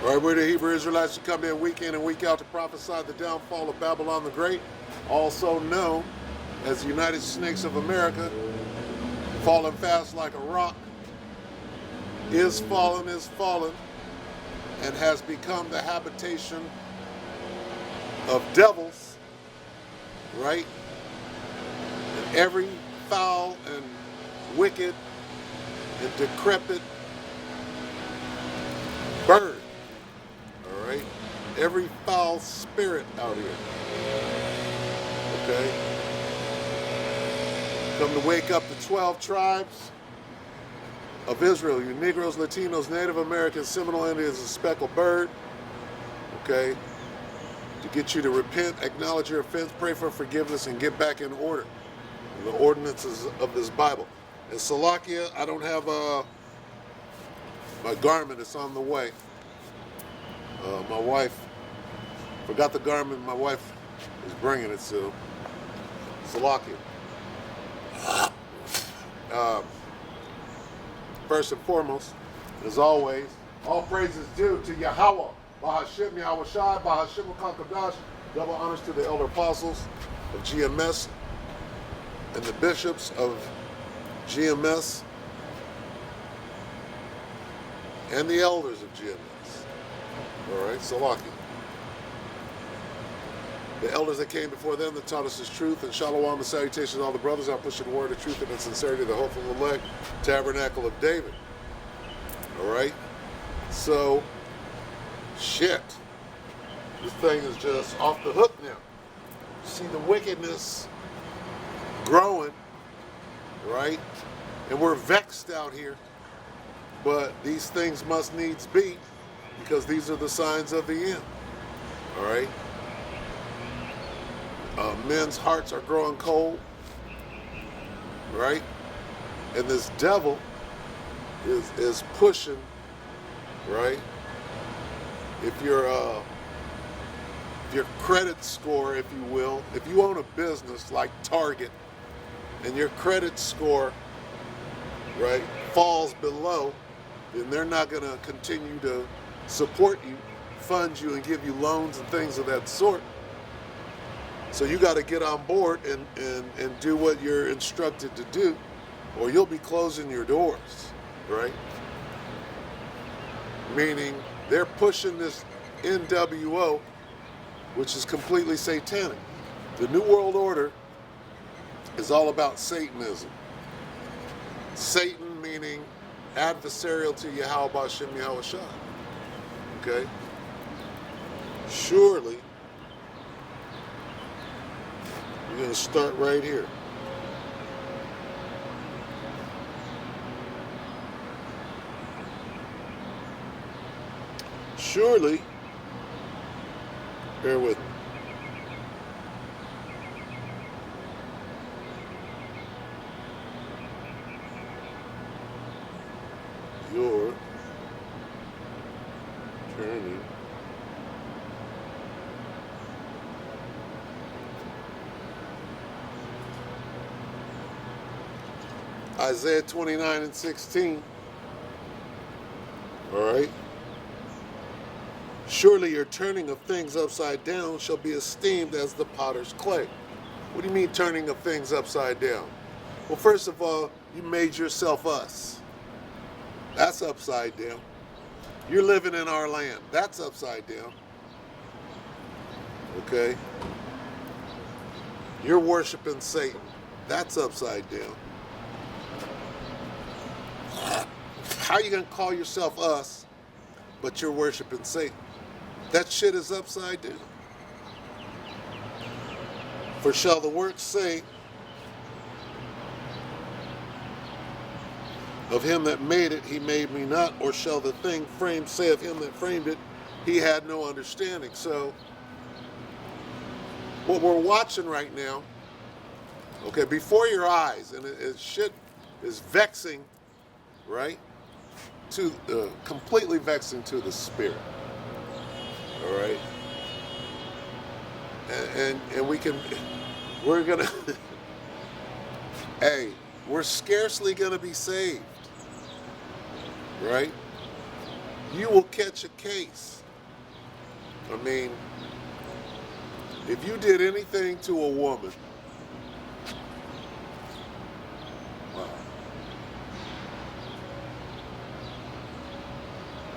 Right, we're the Hebrew Israelites who come in week in and week out to prophesy the downfall of Babylon the Great, also known as the United Snakes of America, falling fast like a rock, is fallen, and has become the habitation of devils, right? And every foul and wicked and decrepit bird, all right? Every foul spirit out here, okay? Come to wake up the 12 tribes of Israel, you Negroes, Latinos, Native Americans, Seminole Indians, and speckled bird, okay? To get you to repent, acknowledge your offense, pray for forgiveness, and get back in order. The ordinances of this Bible. In Salakia, I don't have my garment. It's on the way. My wife forgot the garment. My wife is bringing it, so Salakia. First and foremost, as always, all praise is due to Yahweh, Bahashim Yahweh Shai, Bahashim Kakadash. Double honors to the elder apostles of GMS and the bishops of GMS and the elders of GMS. All right, Salaki. The elders that came before them that taught us His truth, and shalom and salutations to all the brothers out pushing the word of truth and the sincerity of the hopeful elect, tabernacle of David. All right, so shit, this thing is just off the hook now. See the wickedness growing, right? And we're vexed out here, but these things must needs be, because these are the signs of the end. All right. Men's hearts are growing cold, right? And this devil is pushing, right? If your credit score, if you will, if you own a business like Target, and your credit score, right, falls below, then they're not going to continue to support you, fund you, and give you loans and things of that sort. So you got to get on board and do what you're instructed to do, or you'll be closing your doors, right? Meaning they're pushing this NWO, which is completely satanic. The New World Order is all about Satanism. Satan meaning adversarial to Yahweh Bashem Yahweh Shai. Okay? Surely, we're going to start right here. Surely, bear with me. Your turning Isaiah 29 and 16. All right. Surely your turning of things upside down shall be esteemed as the potter's clay. What do you mean turning of things upside down? Well, first of all, you made yourself us. That's upside down. You're living in our land. That's upside down. Okay? You're worshiping Satan. That's upside down. How are you going to call yourself us, but you're worshiping Satan? That shit is upside down. For shall the works say of him that made it, he made me not, or shall the thing framed say of him that framed it, he had no understanding. So, what we're watching right now, okay, before your eyes, and shit is vexing, right? To completely vexing to the spirit. All right, and we're gonna, hey, we're scarcely gonna be saved, right? you will catch a case. I mean, if you did anything to a woman, wow,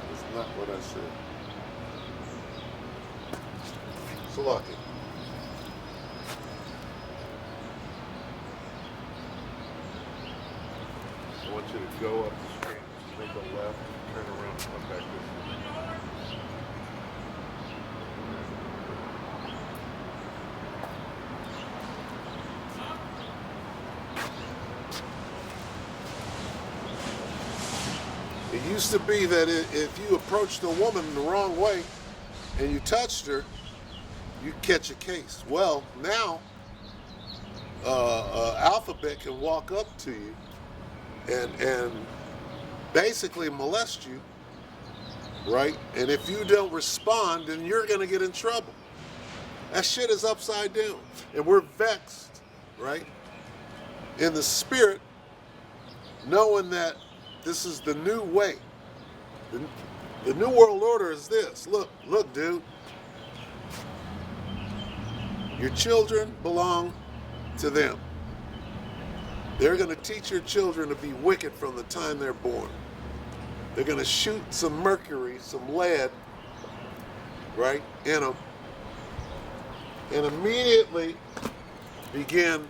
that's not what I said. Salaki. I want you to go up the street, make a left, turn around, and come back this way. It used to be that if you approached a woman the wrong way and you touched her, you catch a case. Well, now Alphabet can walk up to you and basically molest you, right? And if you don't respond, then you're going to get in trouble. That shit is upside down. And we're vexed, right? In the spirit, knowing that this is the new way. The new world order is this. Look, dude. Your children belong to them. They're going to teach your children to be wicked from the time they're born. They're going to shoot some mercury, some lead, right, in them, and immediately begin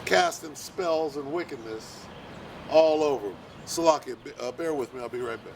casting spells and wickedness all over them. Salakia, bear with me. I'll be right back.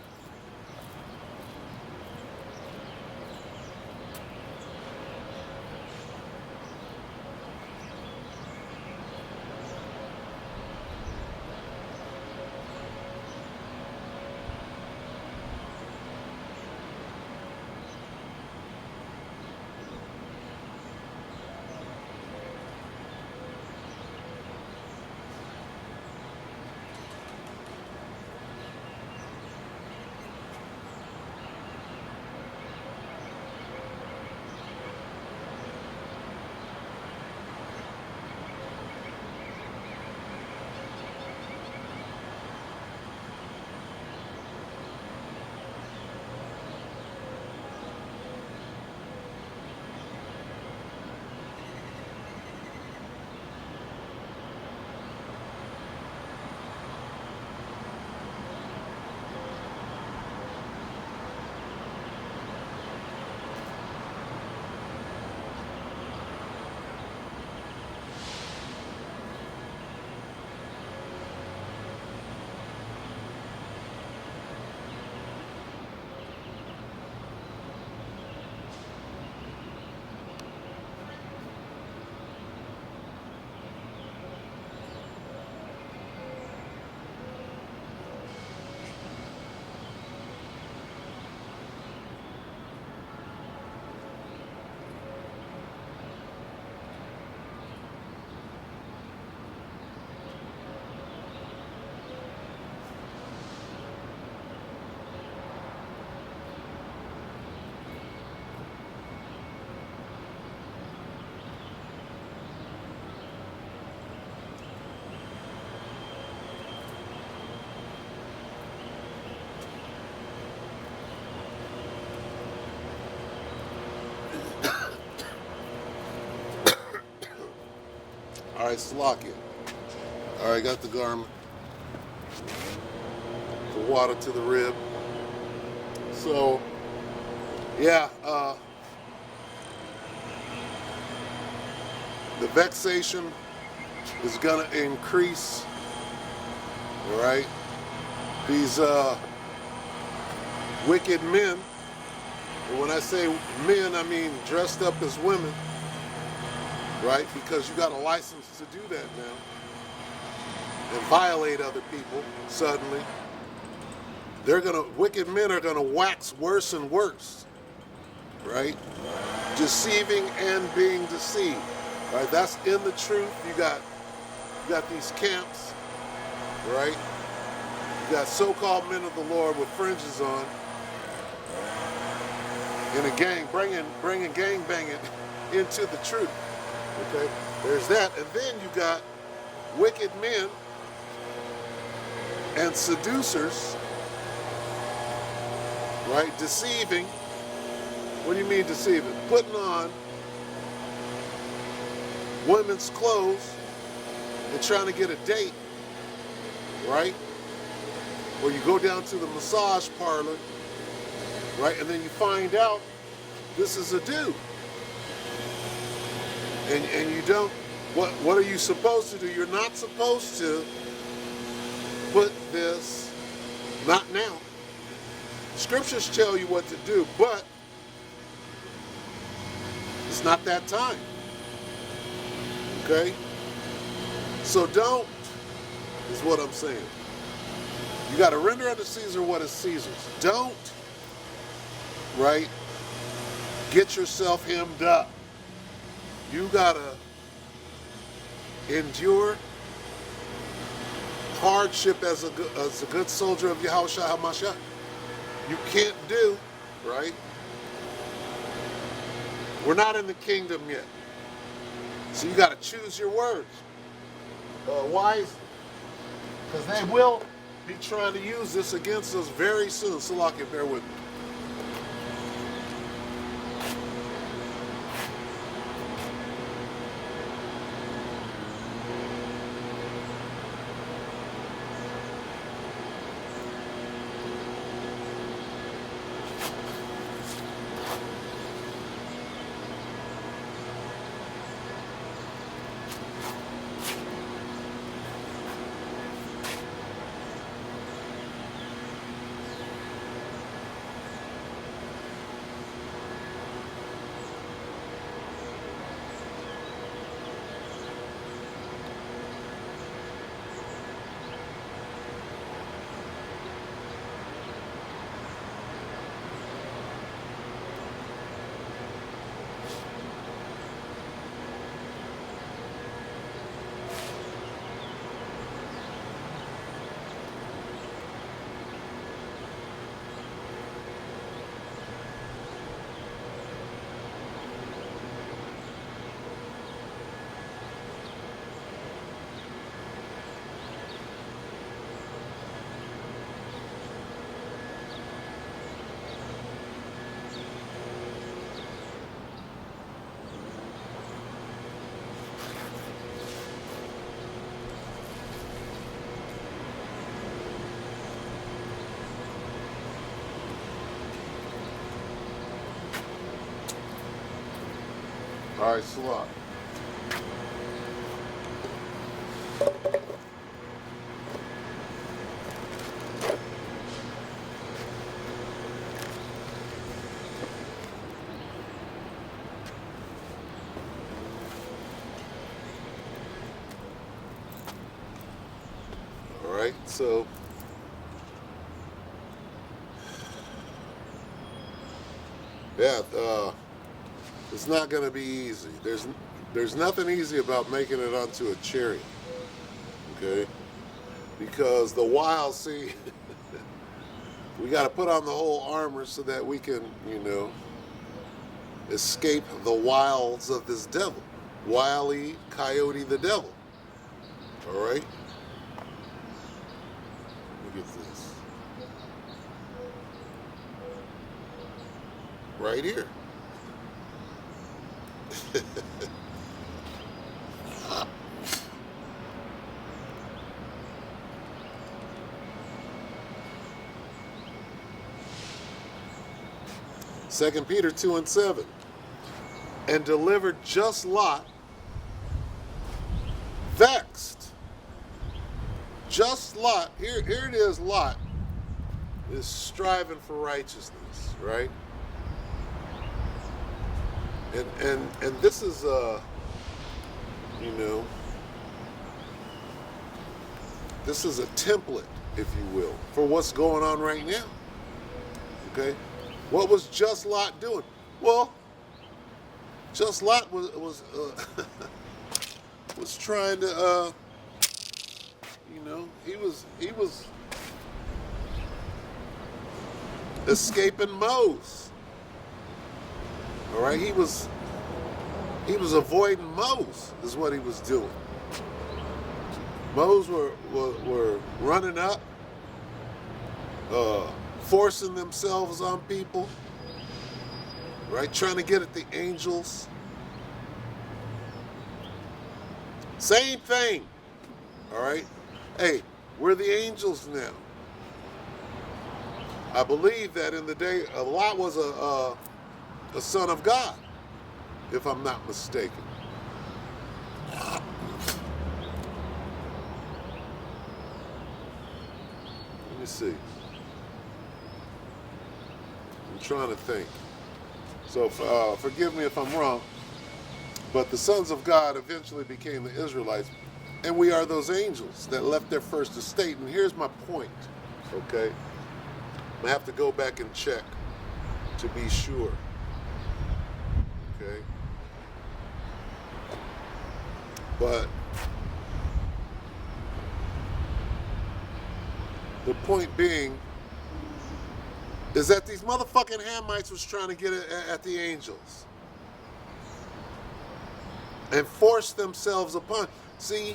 All right, Salakia. All right, got the garment. The water to the rib. So, yeah, the vexation is going to increase, all right? These wicked men, and when I say men, I mean dressed up as women, right? Because you got a license to do that now and violate other people suddenly. Wicked men are gonna wax worse and worse, right? Deceiving and being deceived, right? That's in the truth. You got these camps, right? You got so-called men of the Lord with fringes on in a gang, bringing gang banging into the truth. Okay, there's that, and then you got wicked men and seducers right? Deceiving. What do you mean deceiving? Putting on women's clothes and trying to get a date, right? Or you go down to the massage parlor, right? And then you find out this is a dude. And you don't, what are you supposed to do? You're not supposed to put this, not now. Scriptures tell you what to do, but it's not that time. Okay? So don't, is what I'm saying. You got to render unto Caesar what is Caesar's. Don't, right, get yourself hemmed up. You got to endure hardship as a good soldier of Yahushua HaMashiach. You can't do, right? We're not in the kingdom yet. So you got to choose your words wisely. Because they will be trying to use this against us very soon. Salakia, bear with me. All right, Salah. All right, so yeah, it's not going to be easy. There's nothing easy about making it onto a chariot, okay? Because the wild, see, we got to put on the whole armor so that we can, escape the wiles of this devil. Wile E. Coyote the devil. All right? Look at this. Right here. Second Peter 2:7, and delivered just Lot, vexed. Just Lot. Here it is. Lot is striving for righteousness, right? And this is this is a template, if you will, for what's going on right now. Okay, what was Just Lot doing? Well, Just Lot was was trying to he was escaping Moses. All right, he was avoiding Moses, is what he was doing. Moses were running up, forcing themselves on people, right? Trying to get at the angels. Same thing, all right? Hey, we're the angels now. I believe that in the day, Lot was a son of God, if I'm not mistaken. Let me see. I'm trying to think. So forgive me if I'm wrong, but the sons of God eventually became the Israelites, and we are those angels that left their first estate. And here's my point, okay? I have to go back and check to be sure, okay? But the point being is that these motherfucking Hamites was trying to get at the angels and force themselves upon. See,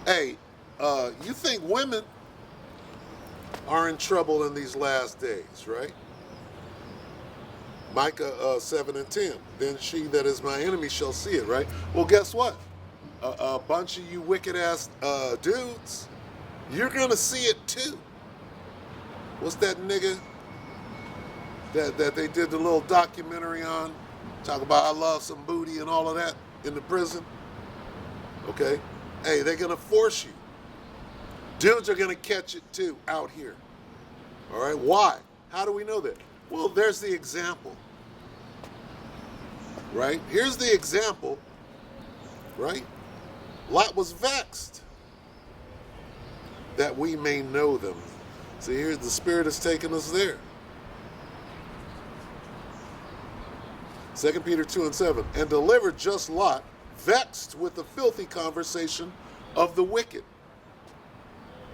hey, you think women are in trouble in these last days, right? Micah 7 and 10. Then she that is my enemy shall see it, right? Well, guess what? A bunch of you wicked ass dudes, you're gonna see it too. What's that nigga that they did the little documentary on? Talk about I love some booty and all of that in the prison. Okay? Hey, they're gonna force you. Dudes are gonna catch it too out here. All right? Why? How do we know that? Well, there's the example. Right? Here's the example. Right? Lot was vexed that we may know them. See, here the Spirit has taken us there. 2 Peter 2 and 7. And delivered just Lot, vexed with the filthy conversation of the wicked.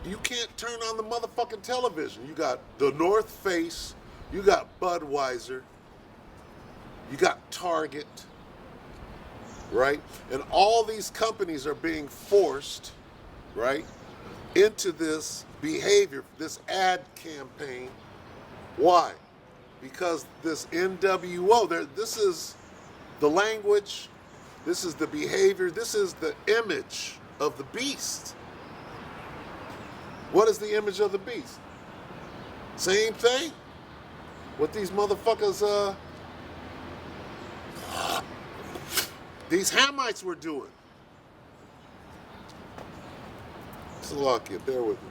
You can't turn on the motherfucking television. You got the North Face, you got Budweiser, you got Target, right? And all these companies are being forced, right, into this behavior, this ad campaign. Why? Because this NWO, this is the language, this is the behavior, this is the image of the beast. What is the image of the beast? Same thing. What these motherfuckers, these Hamites were doing. Salakia, bear with me.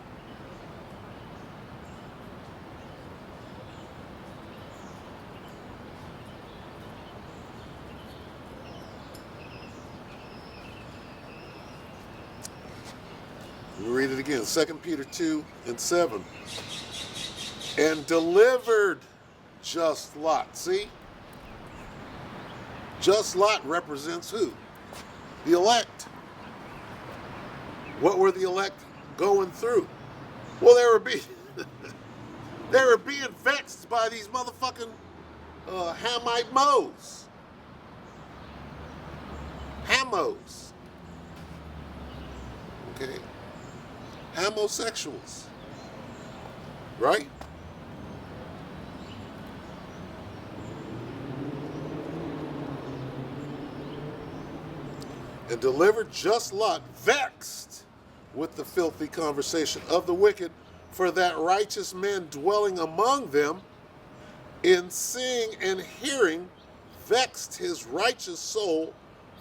Let me read it again. 2 Peter 2 and 7. And delivered just Lot. See? Just Lot represents who? The elect. What were the elect going through? Well, they were being vexed by these motherfucking Hamite moes. Hamos. Okay? Homosexuals. Right? And delivered just Lot, vexed with the filthy conversation of the wicked, for that righteous man dwelling among them, in seeing and hearing, vexed his righteous soul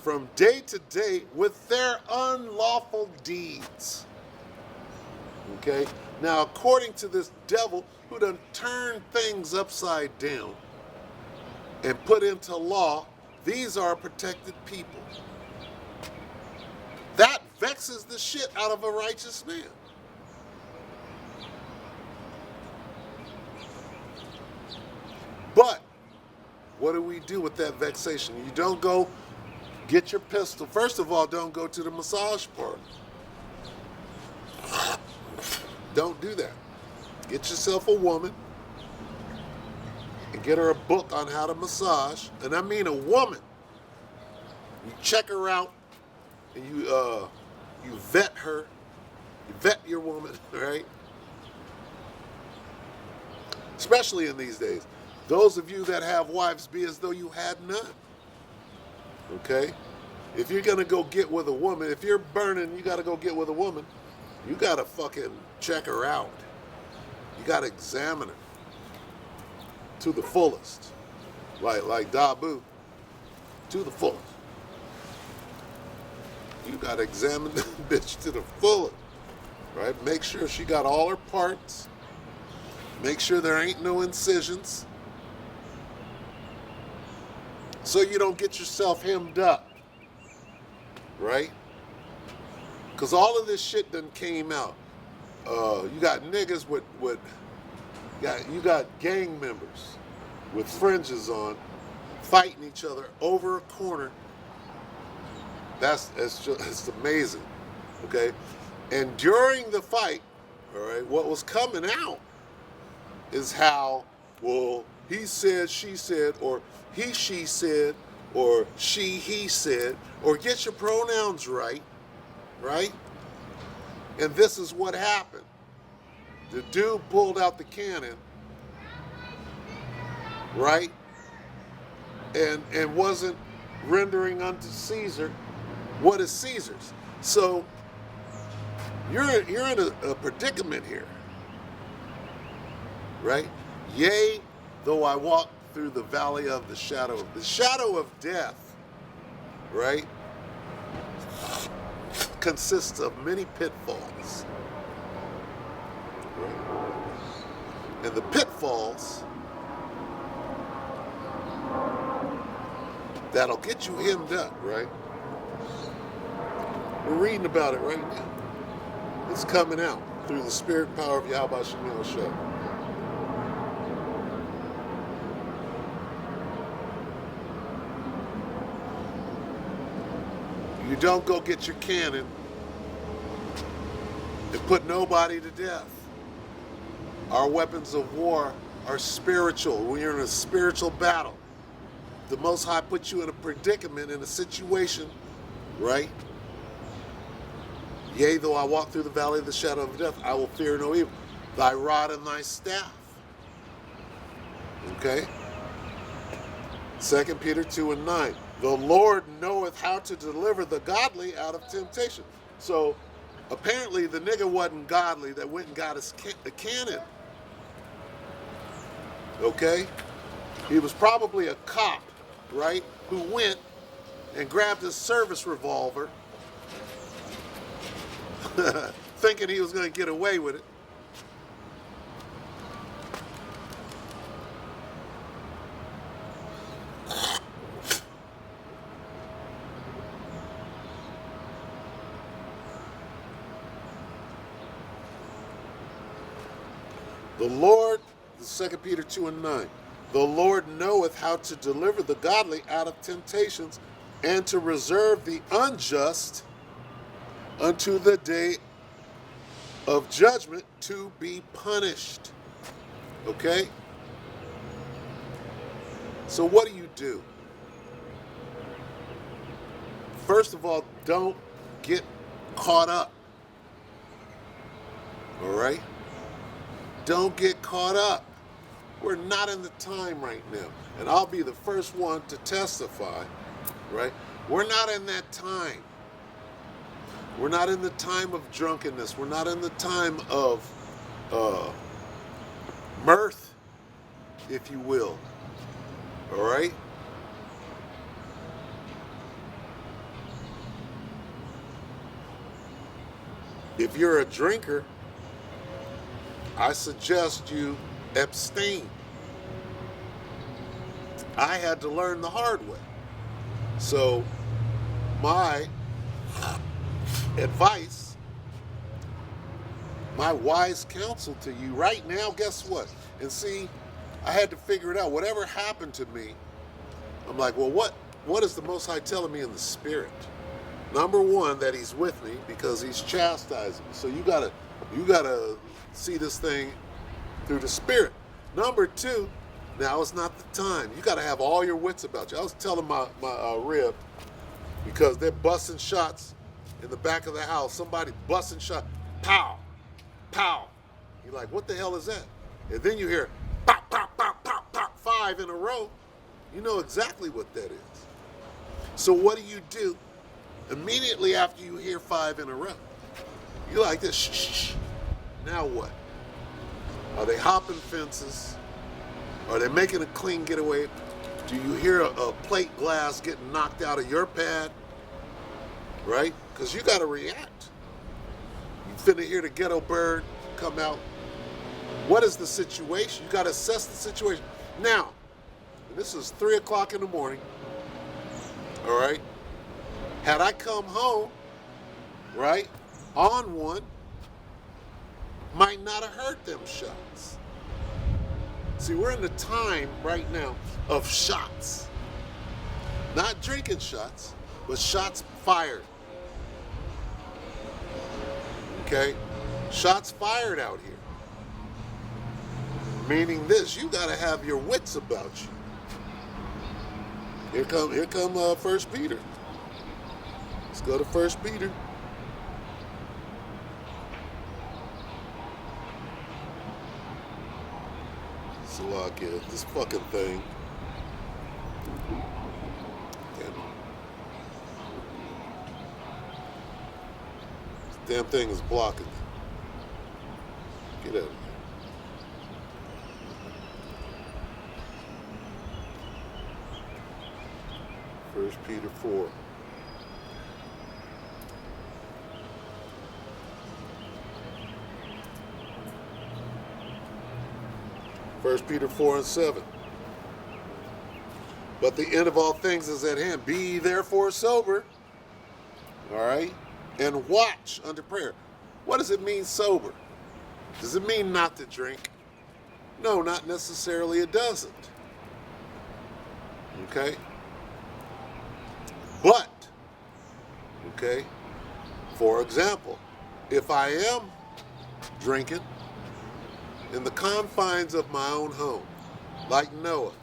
from day to day with their unlawful deeds. Okay? Now, according to this devil who done turned things upside down and put into law, these are protected people. That vexes the shit out of a righteous man. But what do we do with that vexation? You don't go get your pistol. First of all, don't go to the massage parlor. Don't do that. Get yourself a woman and get her a book on how to massage. And I mean a woman. You check her out and you vet her. You vet your woman, right? especially in these days. Those of you that have wives, be as though you had none. Okay? If you're going to go get with a woman, if you're burning, you got to go get with a woman, you got to fucking check her out. You got to examine her to the fullest. Like Dabu, to the fullest. You got to examine the bitch to the fullest. Right? Make sure she got all her parts. Make sure there ain't no incisions. So you don't get yourself hemmed up. Right? Because all of this shit done came out. You got niggas with you got gang members with fringes on fighting each other over a corner. It's amazing. Okay? And during the fight, all right, what was coming out is how, well, he said, she said, or he, she said, or she, he said, or get your pronouns right, right? And this is what happened. The dude pulled out the cannon, right? And wasn't rendering unto Caesar what is Caesar's. So you're in a predicament here, right? Yea, though I walk through the valley of the shadow of death, right, consists of many pitfalls, right? And the pitfalls that'll get you hemmed up, right? We're reading about it right now. It's coming out through the spirit power of Yahweh Shemel Shah. You don't go get your cannon and put nobody to death. Our weapons of war are spiritual. When you're in a spiritual battle, the Most High puts you in a predicament, in a situation, right? Yea, though I walk through the valley of the shadow of death, I will fear no evil. Thy rod and thy staff. Okay? 2 Peter 2:9. The Lord knoweth how to deliver the godly out of temptation. So, apparently the nigga wasn't godly that went and got a cannon. Okay? He was probably a cop, right, who went and grabbed his service revolver thinking he was going to get away with it. The Lord, 2 Peter 2:9, the Lord knoweth how to deliver the godly out of temptations and to reserve the unjust unto the day of judgment to be punished. Okay? So what do? First of all, don't get caught up. All right? Don't get caught up. We're not in the time right now. And I'll be the first one to testify, right? We're not in that time. We're not in the time of drunkenness. We're not in the time of mirth, if you will. All right? If you're a drinker, I suggest you abstain. I had to learn the hard way. So my advice, my wise counsel to you right now, guess what? And see, I had to figure it out. Whatever happened to me, I'm like, well, what is the Most High telling me in the spirit? Number one, that he's with me because he's chastising me. So you gotta see this thing through the spirit. Number two, now is not the time. You gotta have all your wits about you. I was telling my rib, because they're busting shots in the back of the house. Somebody busting shot, pow, pow. You're like, what the hell is that? And then you hear, pow, pop, pop, pop, pop, 5 in a row, you know exactly what that is. So what do? Immediately after you hear 5 in a row, you're like this, shh, shh, shh. Now what? Are they hopping fences? Are they making a clean getaway? Do you hear a plate glass getting knocked out of your pad? Right? Because you got to react. You finna hear the ghetto bird come out. What is the situation? You got to assess the situation. Now, this is 3 o'clock in the morning. All right? Had I come home, right, on one, might not have heard them shots. See, we're in the time right now of shots. Not drinking shots, but shots fired. Okay? Shots fired out here. Meaning this, you gotta have your wits about you. Here come 1 Peter. Let's go to 1 Peter. Slovakia, this fucking thing. Damn it. This damn thing is blocking me. Get out of here. 1 Peter 4. First Peter 4 and 7. But the end of all things is at hand. Be ye therefore sober, all right, and watch unto prayer. What does it mean sober? Does it mean not to drink? No, not necessarily. It doesn't. Okay? But, okay, for example, if I am drinking in the confines of my own home, like Noah,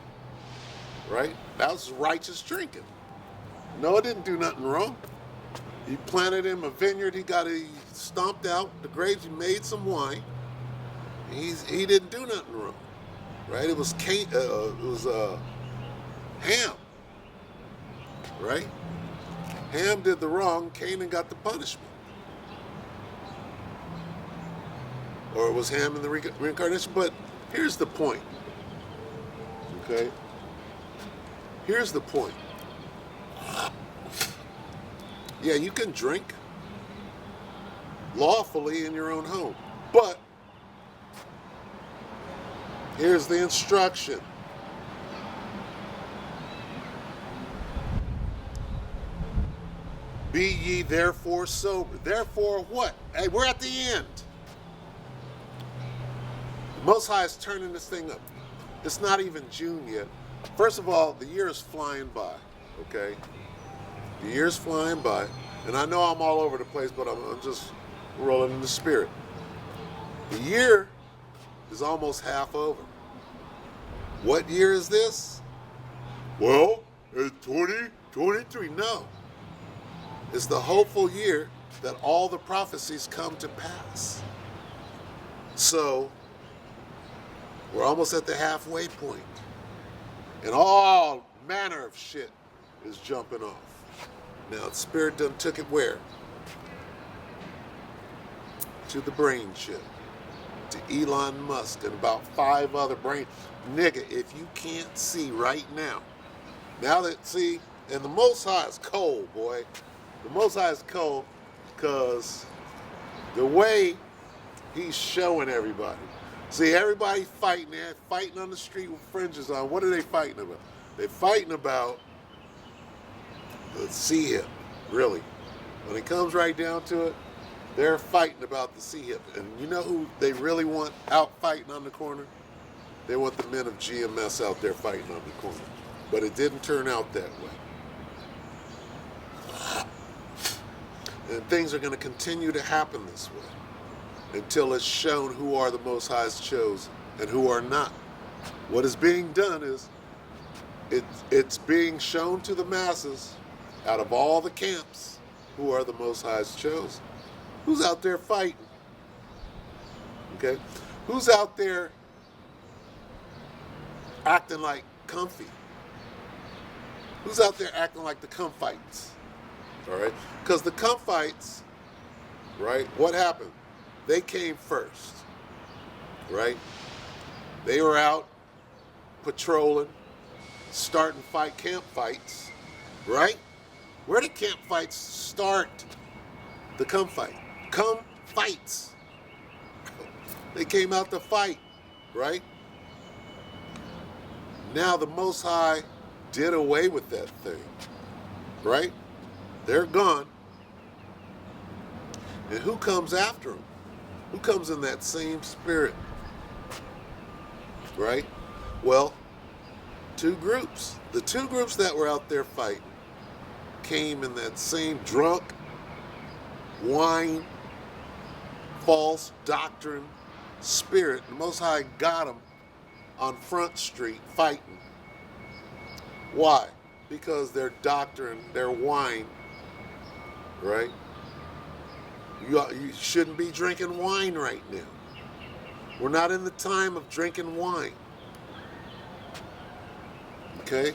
right? That was righteous drinking. Noah didn't do nothing wrong. He planted him a vineyard. He stomped out the grapes. He made some wine. He didn't do nothing wrong, right? It was Ham, right? Ham did the wrong. Canaan got the punishment. Or it was Ham in the reincarnation. But here's the point. Okay? Here's the point. Yeah, you can drink lawfully in your own home. But here's the instruction. Be ye therefore sober. Therefore what? Hey, we're at the end. The Most High is turning this thing up. It's not even June yet. First of all, the year is flying by, okay? The year's flying by. And I know I'm all over the place, but I'm just rolling in the spirit. The year is almost half over. What year is this? Well, it's 2023. No. It's the hopeful year that all the prophecies come to pass. So, we're almost at the halfway point. And all manner of shit is jumping off. Now, the Spirit done took it where? To the brain chip. To Elon Musk and about 5 other brain. Nigga, if you can't see right now, and the Most High is cold, boy. The Most High is cold because the way he's showing everybody. See, everybody fighting there, fighting on the street with fringes on. What are they fighting about? They're fighting about the C-hip, really. When it comes right down to it, they're fighting about the C-hip. And you know who they really want out fighting on the corner? They want the men of GMS out there fighting on the corner. But it didn't turn out that way. And things are going to continue to happen this way until it's shown who are the Most High's chosen and who are not. What is being done is it's being shown to the masses out of all the camps who are the Most High's chosen. Who's out there fighting? Okay? Who's out there acting like comfy? Who's out there acting like the comfites? All right? Because the comfites, right, what happened? They came first, right? They were out patrolling, starting camp fights, right? Where did camp fights start? The come fights. They came out to fight, right? Now the Most High did away with that thing, right? They're gone. And who comes after them? Who comes in that same spirit, right? Well, two groups. The two groups that were out there fighting came in that same drunk, wine, false doctrine spirit. The Most High got them on Front Street fighting. Why? Because their doctrine, their wine, right? You shouldn't be drinking wine right now. We're not in the time of drinking wine. Okay?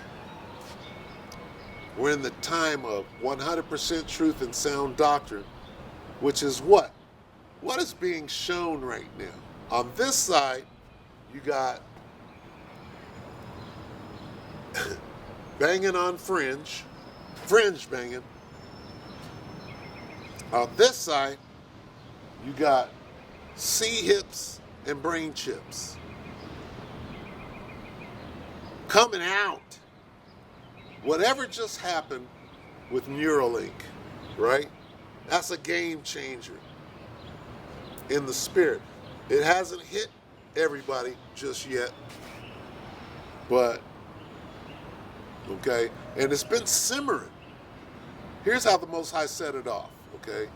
We're in the time of 100% truth and sound doctrine, which is what? What is being shown right now? On this side, you got banging on fringe banging. On this side, you got C-hips and brain chips coming out. Whatever just happened with Neuralink, right? That's a game changer in the spirit. It hasn't hit everybody just yet, but okay, and it's been simmering. Here's how the Most High set it off. Okay,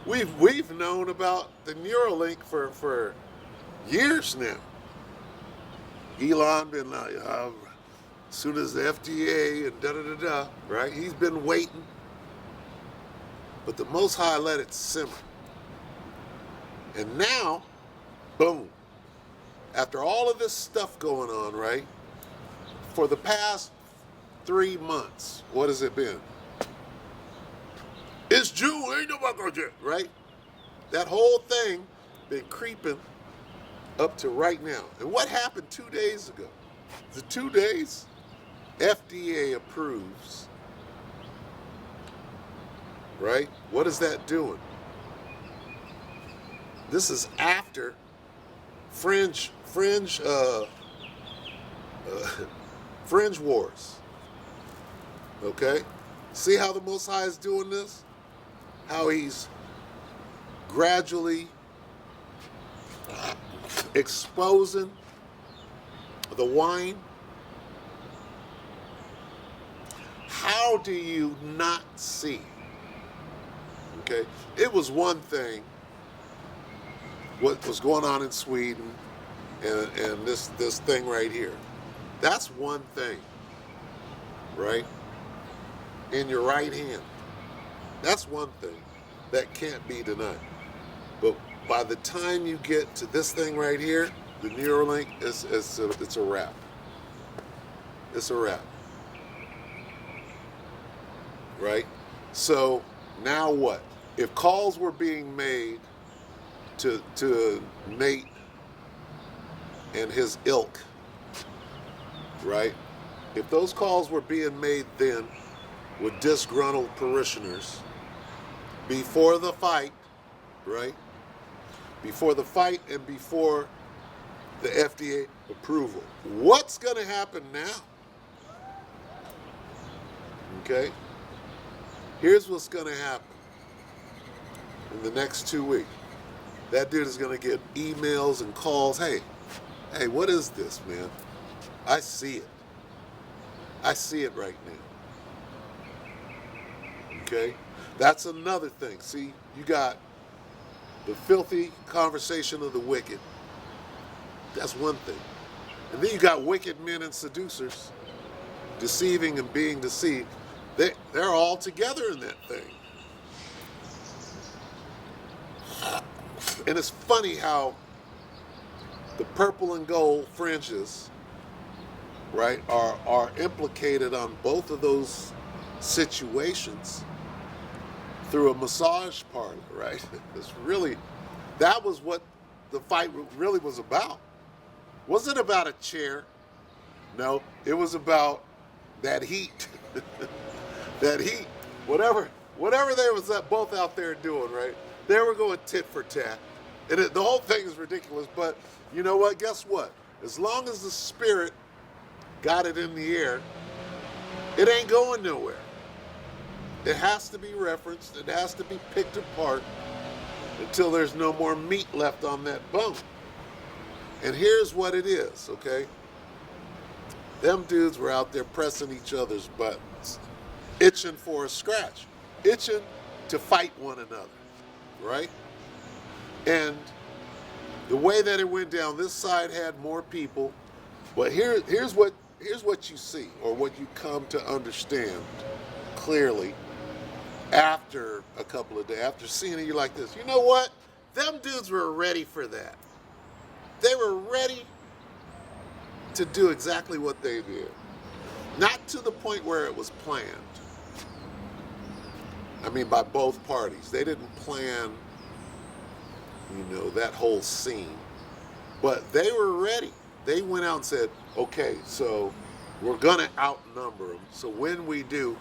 we've known about the Neuralink for years now. Elon been as soon as the FDA and right? He's been waiting, but the Most High let it simmer, and now, boom! After all of this stuff going on, right? For the past 3 months, what has it been? It's June, ain't nobody gonna do it, right? That whole thing been creeping up to right now. And what happened 2 days ago? The 2 days, FDA approves, right? What is that doing? This is after fringe wars. Okay? See how the Most High is doing this? How he's gradually exposing the wine. How do you not see? Okay? It was one thing what was going on in Sweden and this thing right here. That's one thing, right? In your right hand. That's one thing that can't be denied. But by the time you get to this thing right here, the Neuralink, it's a wrap. It's a wrap. Right? So now what? If calls were being made to Nate and his ilk, right? If those calls were being made then with disgruntled parishioners before the fight, right? Before the fight and before the FDA approval. What's going to happen now? Okay? Here's what's going to happen in the next 2 weeks. That dude is going to get emails and calls. Hey, what is this, man? I see it. I see it right now. Okay? That's another thing. See, you got the filthy conversation of the wicked. That's one thing. And then you got wicked men and seducers deceiving and being deceived. They're all together in that thing. And it's funny how the purple and gold fringes right, are implicated on both of those situations through a massage parlor, right? It's really, that was what the fight really was about. Wasn't about a chair. No, it was about that heat. That heat. Whatever they was both out there doing, right? They were going tit for tat. And the whole thing is ridiculous, but you know what? Guess what? As long as the spirit got it in the air, it ain't going nowhere. It has to be referenced. It has to be picked apart until there's no more meat left on that bone. And here's what it is, okay? Them dudes were out there pressing each other's buttons, itching for a scratch, itching to fight one another, right? And the way that it went down, this side had more people, but here's what you see, or what you come to understand clearly after a couple of days, after seeing it, you're like this. You know what? Them dudes were ready for that. They were ready to do exactly what they did. Not to the point where it was planned. I mean, by both parties. They didn't plan, that whole scene. But they were ready. They went out and said, okay, so we're going to outnumber them. So when we do,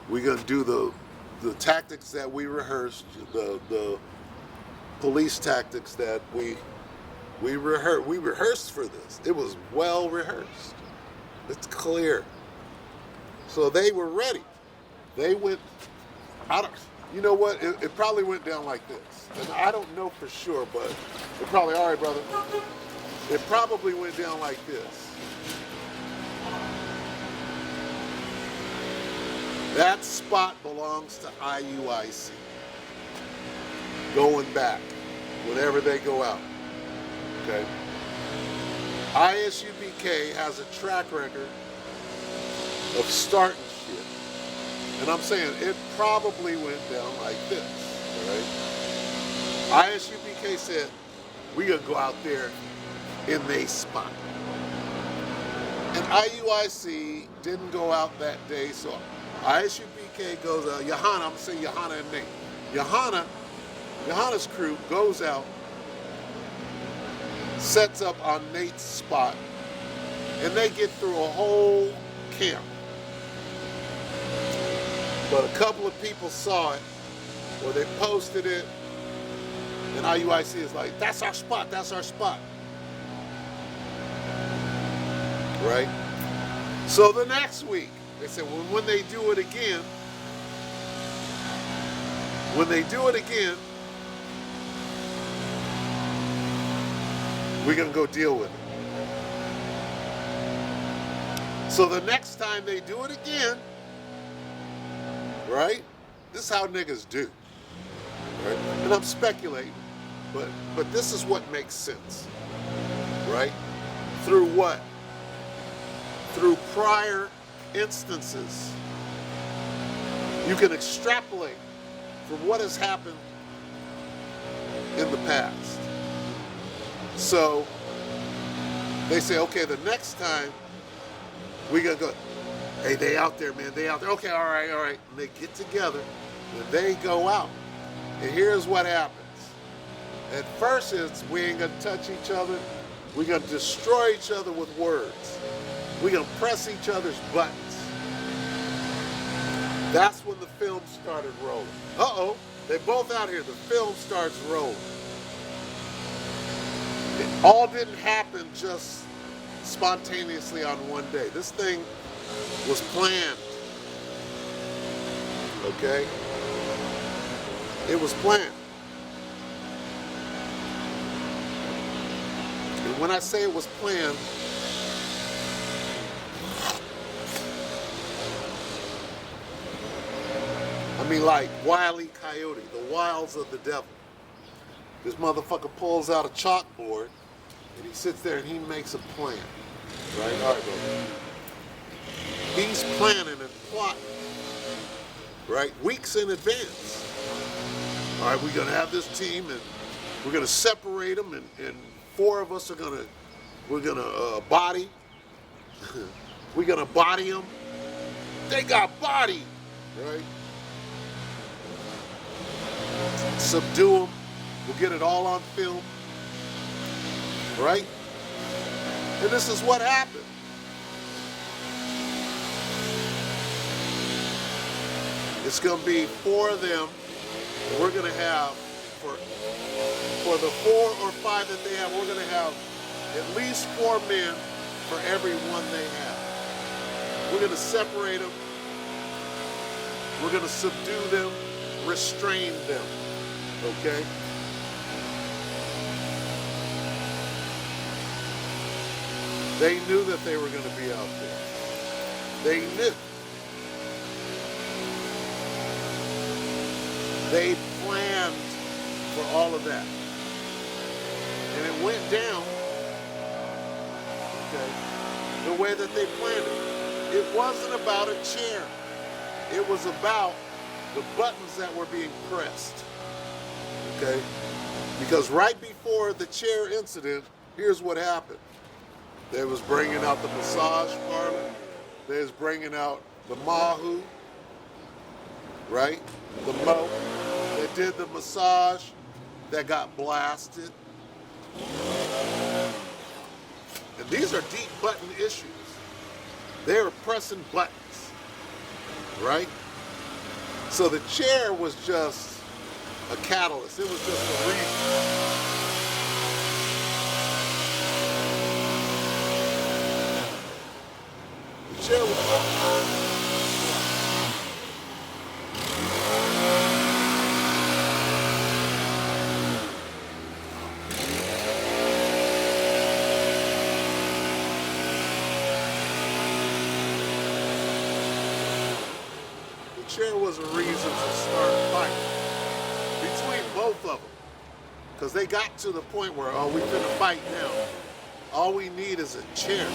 we're going to do the tactics that we rehearsed, the police tactics that we rehearsed for this. It was well rehearsed. It's clear. So they were ready. They went, you know what? It probably went down like this. And I don't know for sure, but it probably, all right, brother. It probably went down like this. That spot belongs to IUIC. Going back, whenever they go out. Okay. ISUBK has a track record of starting shit. And I'm saying it probably went down like this. All right? ISUBK said, we're going to go out there in they spot. And IUIC didn't go out that day, so ISUBK goes out. Johanna, I'm going to say Johanna and Nate. Johanna's crew goes out, sets up on Nate's spot, and they get through a whole camp. But a couple of people saw it, or they posted it, and IUIC is like, that's our spot, that's our spot. Right? So the next week, they said, well, when they do it again, we're going to go deal with it. So the next time they do it again, right? This is how niggas do. Right? And I'm speculating, but this is what makes sense. Right? Through what? Through prior instances. You can extrapolate from what has happened in the past. So they say, okay, the next time we're going to go, hey, they out there, man, they out there. Okay, all right. And they get together and they go out. And here's what happens. At first it's, we ain't going to touch each other. We're going to destroy each other with words. We're going to press each other's buttons. That's when the film started rolling. Uh-oh, they both out here. The film starts rolling. It all didn't happen just spontaneously on one day. This thing was planned. Okay? It was planned. And when I say it was planned, I mean like Wile E. Coyote, the wiles of the devil. This motherfucker pulls out a chalkboard and he sits there and he makes a plan. Right? All right, brother. He's planning and plotting. Right? Weeks in advance. All right, we're going to have this team and we're going to separate them and four of us are going to, we're going to body. We're going to body them. They got bodied, right? Subdue them. We'll get it all on film, right? And this is what happened. It's going to be 4 of them. We're going to have, for the 4 or 5 that they have, we're going to have at least 4 men for every one they have. We're going to separate them. We're going to subdue them, restrain them, okay? They knew that they were going to be out there. They knew. They planned for all of that. And it went down, okay, the way that they planned it. It wasn't about a chair. It was about the buttons that were being pressed, okay? Because right before the chair incident, here's what happened. They was bringing out the massage parlor. They was bringing out the Mahu, right? The Mo. They did the massage that got blasted. And these are deep button issues. They were pressing buttons, right? So the chair was just a catalyst. It was just a reason. The chair was... chair was a reason to start a fight between both of them, because they got to the point where, oh, we finna fight now. All we need is a chair.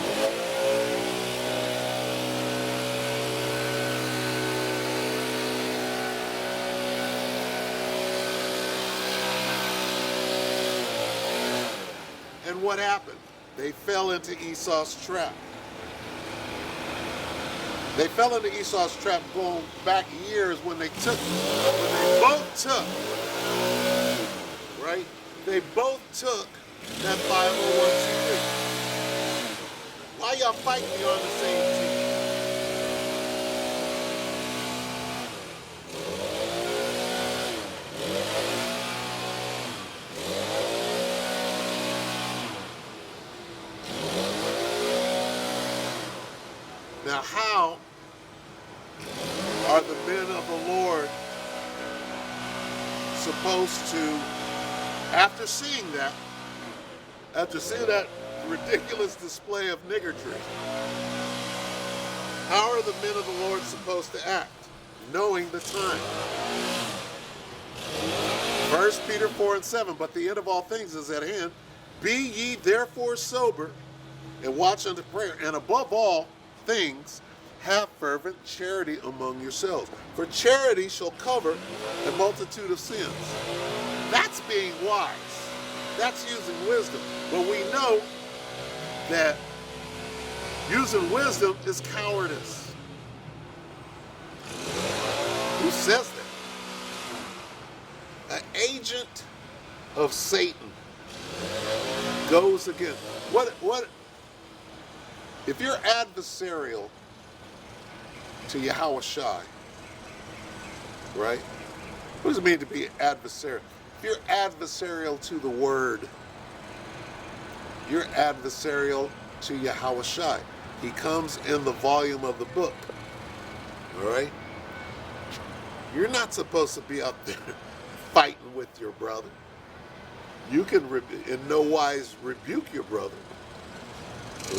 And what happened? They fell into Esau's trap. They fell into Esau's trap going back years when they both took, right? They both took that 501c3. Why y'all fighting me on the same team? Now, how are the men of the Lord supposed to, after seeing that ridiculous display of niggardry, how are the men of the Lord supposed to act, knowing the time? 1 Peter 4:7, but the end of all things is at hand. Be ye therefore sober, and watch unto prayer, and above all things, have fervent charity among yourselves. For charity shall cover a multitude of sins. That's being wise. That's using wisdom. But we know that using wisdom is cowardice. Who says that? An agent of Satan goes against what if you're adversarial to Yahweh Shai, right? What does it mean to be adversarial? If you're adversarial to the word, you're adversarial to Yahweh Shai. He comes in the volume of the book, all right? You're not supposed to be out there fighting with your brother. You can in no wise rebuke your brother,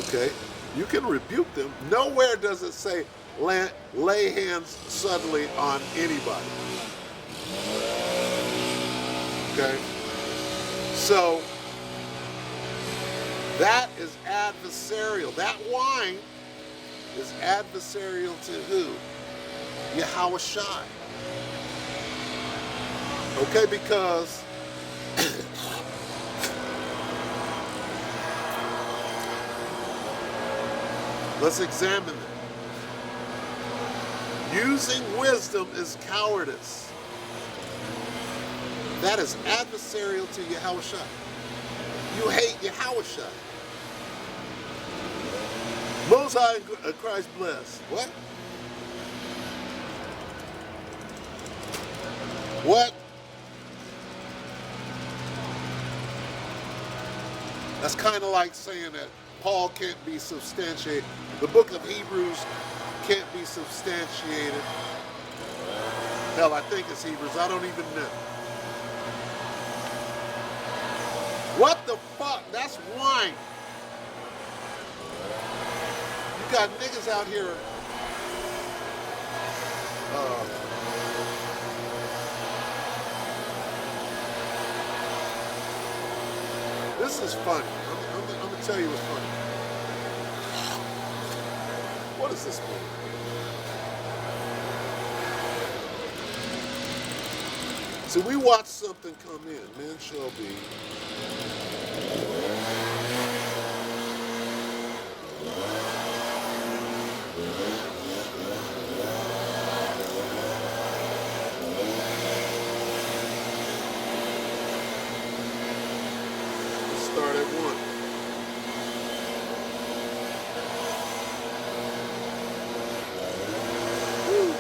okay? You can rebuke them. Nowhere does it say lay hands suddenly on anybody. Okay? So, that is adversarial. That wine is adversarial to who? Yahweh Shai. Okay, because Let's examine them. Using wisdom is cowardice. That is adversarial to Yahushua. You hate Yahushua. Most High Christ bless. What? What? That's kind of like saying that Paul can't be substantiated. The book of Hebrews can't be substantiated. Hell, I think it's Hebrews. I don't even know. What the fuck? That's wine. You got niggas out here. This is funny. I'm going to tell you what's funny. What does this mean? So we watch something come in. Men shall be. Let's start at 1. Woo.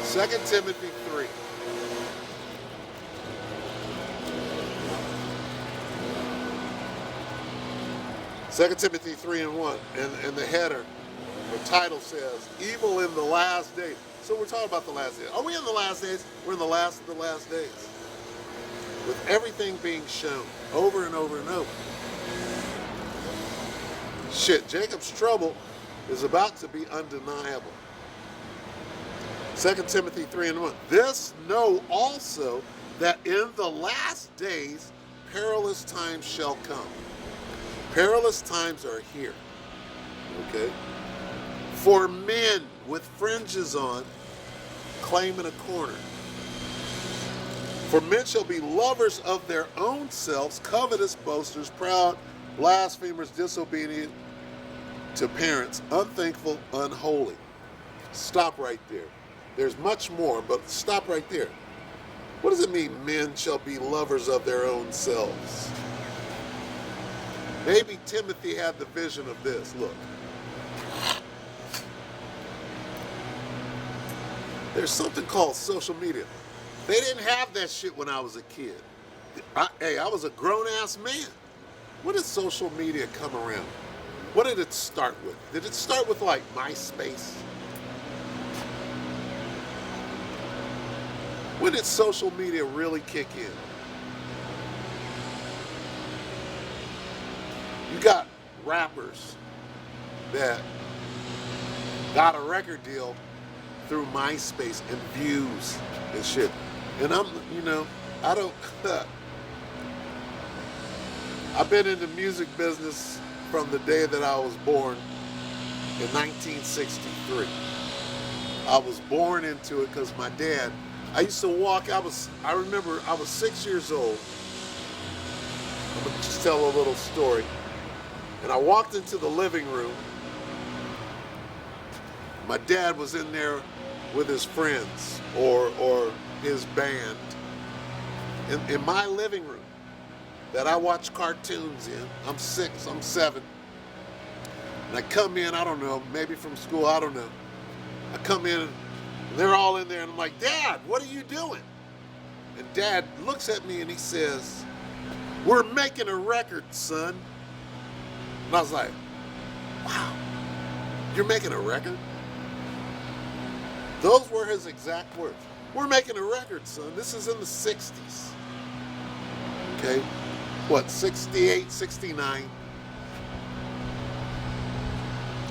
2 Timothy 3. Second Timothy 3 and 1, and the header, the title says, evil in the last days. So we're talking about the last days. Are we in the last days? We're in the last of the last days. With everything being shown over and over and over. Shit, Jacob's trouble is about to be undeniable. 2 Timothy 3 and 1. This know also that in the last days perilous times shall come. Perilous times are here, okay? For men with fringes on, claiming a corner. For men shall be lovers of their own selves, covetous, boasters, proud, blasphemers, disobedient to parents, unthankful, unholy. Stop right there. There's much more, but stop right there. What does it mean, men shall be lovers of their own selves? Maybe Timothy had the vision of this. Look. There's something called social media. They didn't have that shit when I was a kid. I was a grown-ass man. When did social media come around? What did it start with? Did it start with, like, MySpace? When did social media really kick in? You got rappers that got a record deal through MySpace and views and shit. And I don't, I've been in the music business from the day that I was born in 1963. I was born into it because my dad, I used to walk, I remember I was 6 years old. I'm gonna just tell a little story. And I walked into the living room. My dad was in there with his friends or his band in my living room that I watch cartoons in. I'm 6, I'm 7. And I come in, I don't know, maybe from school, I don't know. I come in, and they're all in there, and I'm like, Dad, what are you doing? And Dad looks at me and he says, we're making a record, son. And I was like, wow, you're making a record? Those were his exact words. We're making a record, son. This is in the 60s. Okay? What, 68, 69?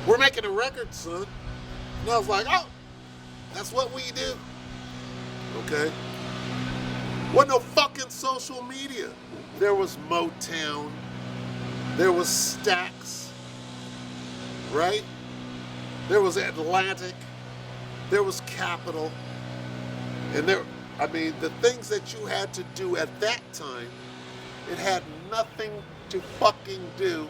We're making a record, son. And I was like, oh, that's what we do. Okay? Wasn't no fucking social media. There was Motown. There was Stax, right? There was Atlantic. There was Capitol. And the things that you had to do at that time, it had nothing to fucking do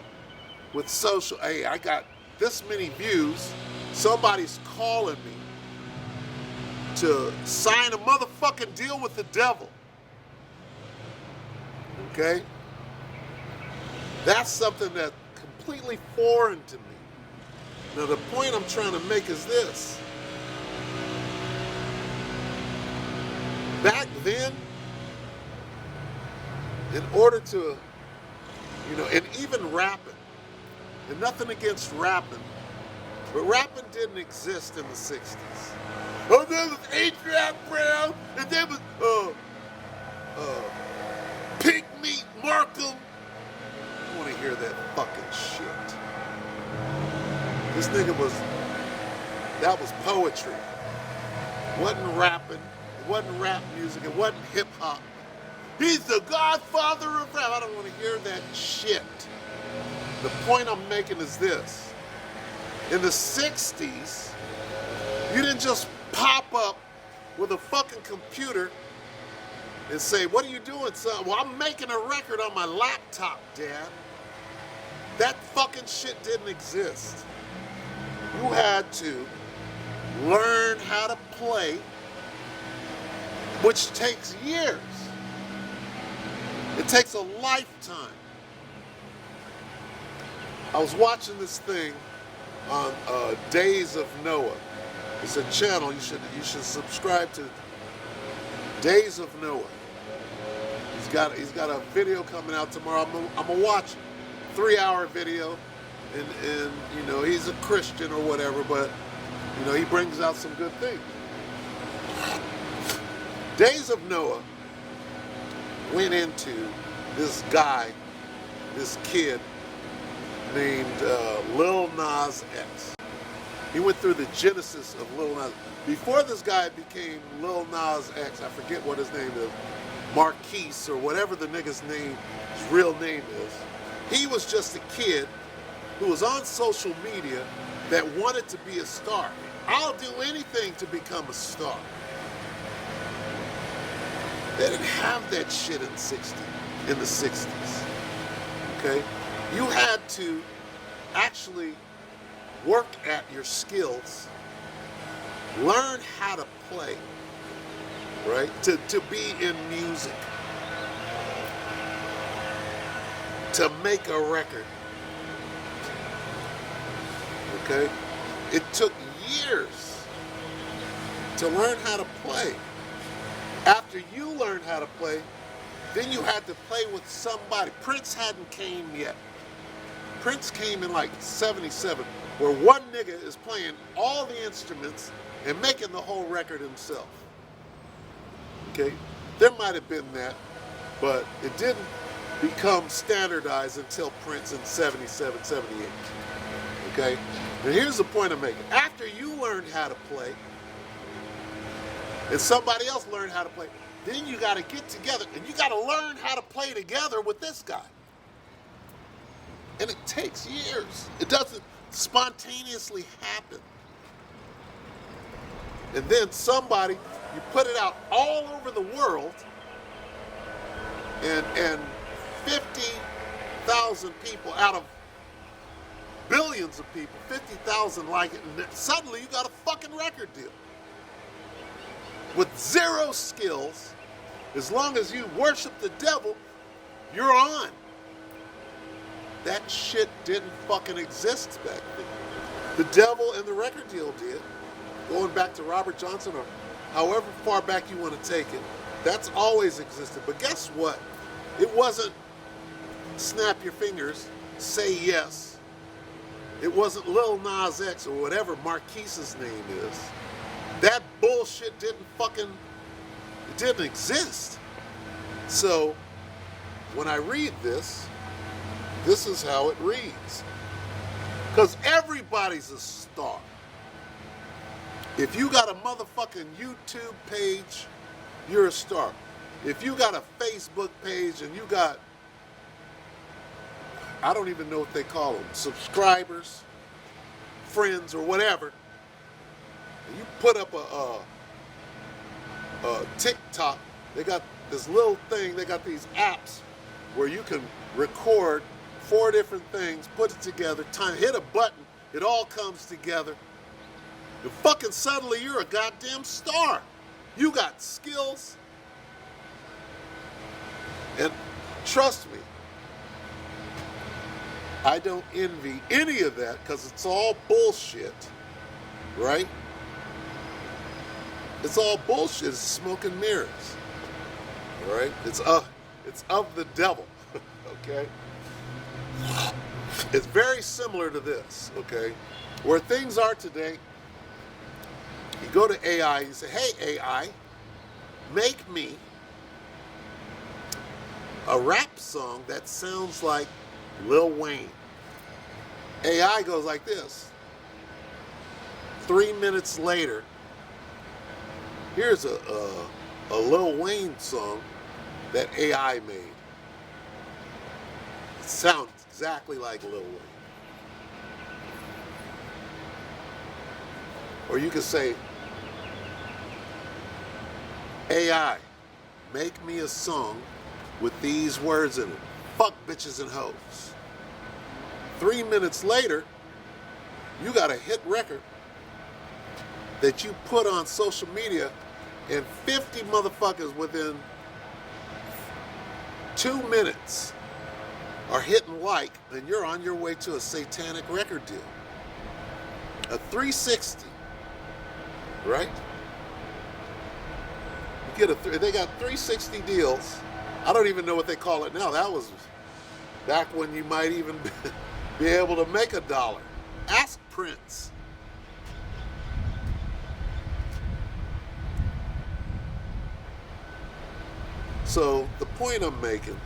with social. Hey, I got this many views, somebody's calling me to sign a motherfucking deal with the devil. Okay? That's something that's completely foreign to me. Now, the point I'm trying to make is this. Back then, in order to, and even rapping, and nothing against rapping, but rapping didn't exist in the 60s. Oh, there was A$AP Brown, and there was Pink Meat Markham. I want to hear that fucking shit. This nigga that was poetry. It wasn't rapping, it wasn't rap music, it wasn't hip hop. He's the godfather of rap. I don't want to hear that shit. The point I'm making is this. In the 60s, you didn't just pop up with a fucking computer and say, what are you doing, son? Well, I'm making a record on my laptop, Dad. That fucking shit didn't exist. You had to learn how to play, which takes years. It takes a lifetime. I was watching this thing on Days of Noah. It's a channel you should subscribe to. Days of Noah. He's got a video coming out tomorrow. I'm gonna watch it. 3-hour video, and he's a Christian or whatever, but he brings out some good things. Days of Noah went into this guy, this kid named Lil Nas X. He went through the genesis of Lil Nas. Before this guy became Lil Nas X, I forget what his name is, Marquise or whatever the nigga's name, his real name is. He was just a kid who was on social media that wanted to be a star. I'll do anything to become a star. They didn't have that shit in the 60s. Okay? You had to actually work at your skills, learn how to play, right? To be in music, to make a record. Okay? It took years to learn how to play. After you learned how to play, then you had to play with somebody. Prince hadn't came yet. Prince came in like 77, where one nigga is playing all the instruments and making the whole record himself. Okay? There might have been that, but it didn't become standardized until Prince in 77, 78. Okay? And here's the point I'm making. After you learned how to play, and somebody else learned how to play, then you got to get together and you got to learn how to play together with this guy. And it takes years. It doesn't spontaneously happen. And then somebody, you put it out all over the world, and 50,000 people out of billions of people, 50,000 like it, and suddenly you got a fucking record deal. With zero skills, as long as you worship the devil, you're on. That shit didn't fucking exist back then. The devil and the record deal did. Going back to Robert Johnson or however far back you want to take it, that's always existed. But guess what? It wasn't snap your fingers, say yes. It wasn't Lil Nas X or whatever Marquise's name is. That bullshit didn't exist. So when I read this is how it reads. Because everybody's a star. If you got a motherfucking YouTube page, you're a star. If you got a Facebook page and you got, I don't even know what they call them, subscribers, friends, or whatever, and you put up a TikTok, they got this little thing, they got these apps where you can record 4 different things, put it together, hit a button, It all comes together. And fucking suddenly you're a goddamn star. You got skills. And trust me, I don't envy any of that because it's all bullshit, right? It's all bullshit. It's smoke and mirrors, right? It's of the devil, okay? It's very similar to this, okay? Where things are today, you go to AI, you say, hey AI, make me a rap song that sounds like Lil Wayne. AI goes like this. 3 minutes later, here's a Lil Wayne song that AI made. It sounds exactly like Lil Wayne. Or you could say, AI, make me a song with these words in it. Fuck bitches and hoes. 3 minutes later, you got a hit record that you put on social media and 50 motherfuckers within 2 minutes are hitting like, and you're on your way to a satanic record deal. A 360, right? You get they got 360 deals. I don't even know what they call it now. That was back when you might even be able to make $1. Ask Prince. So the point I'm making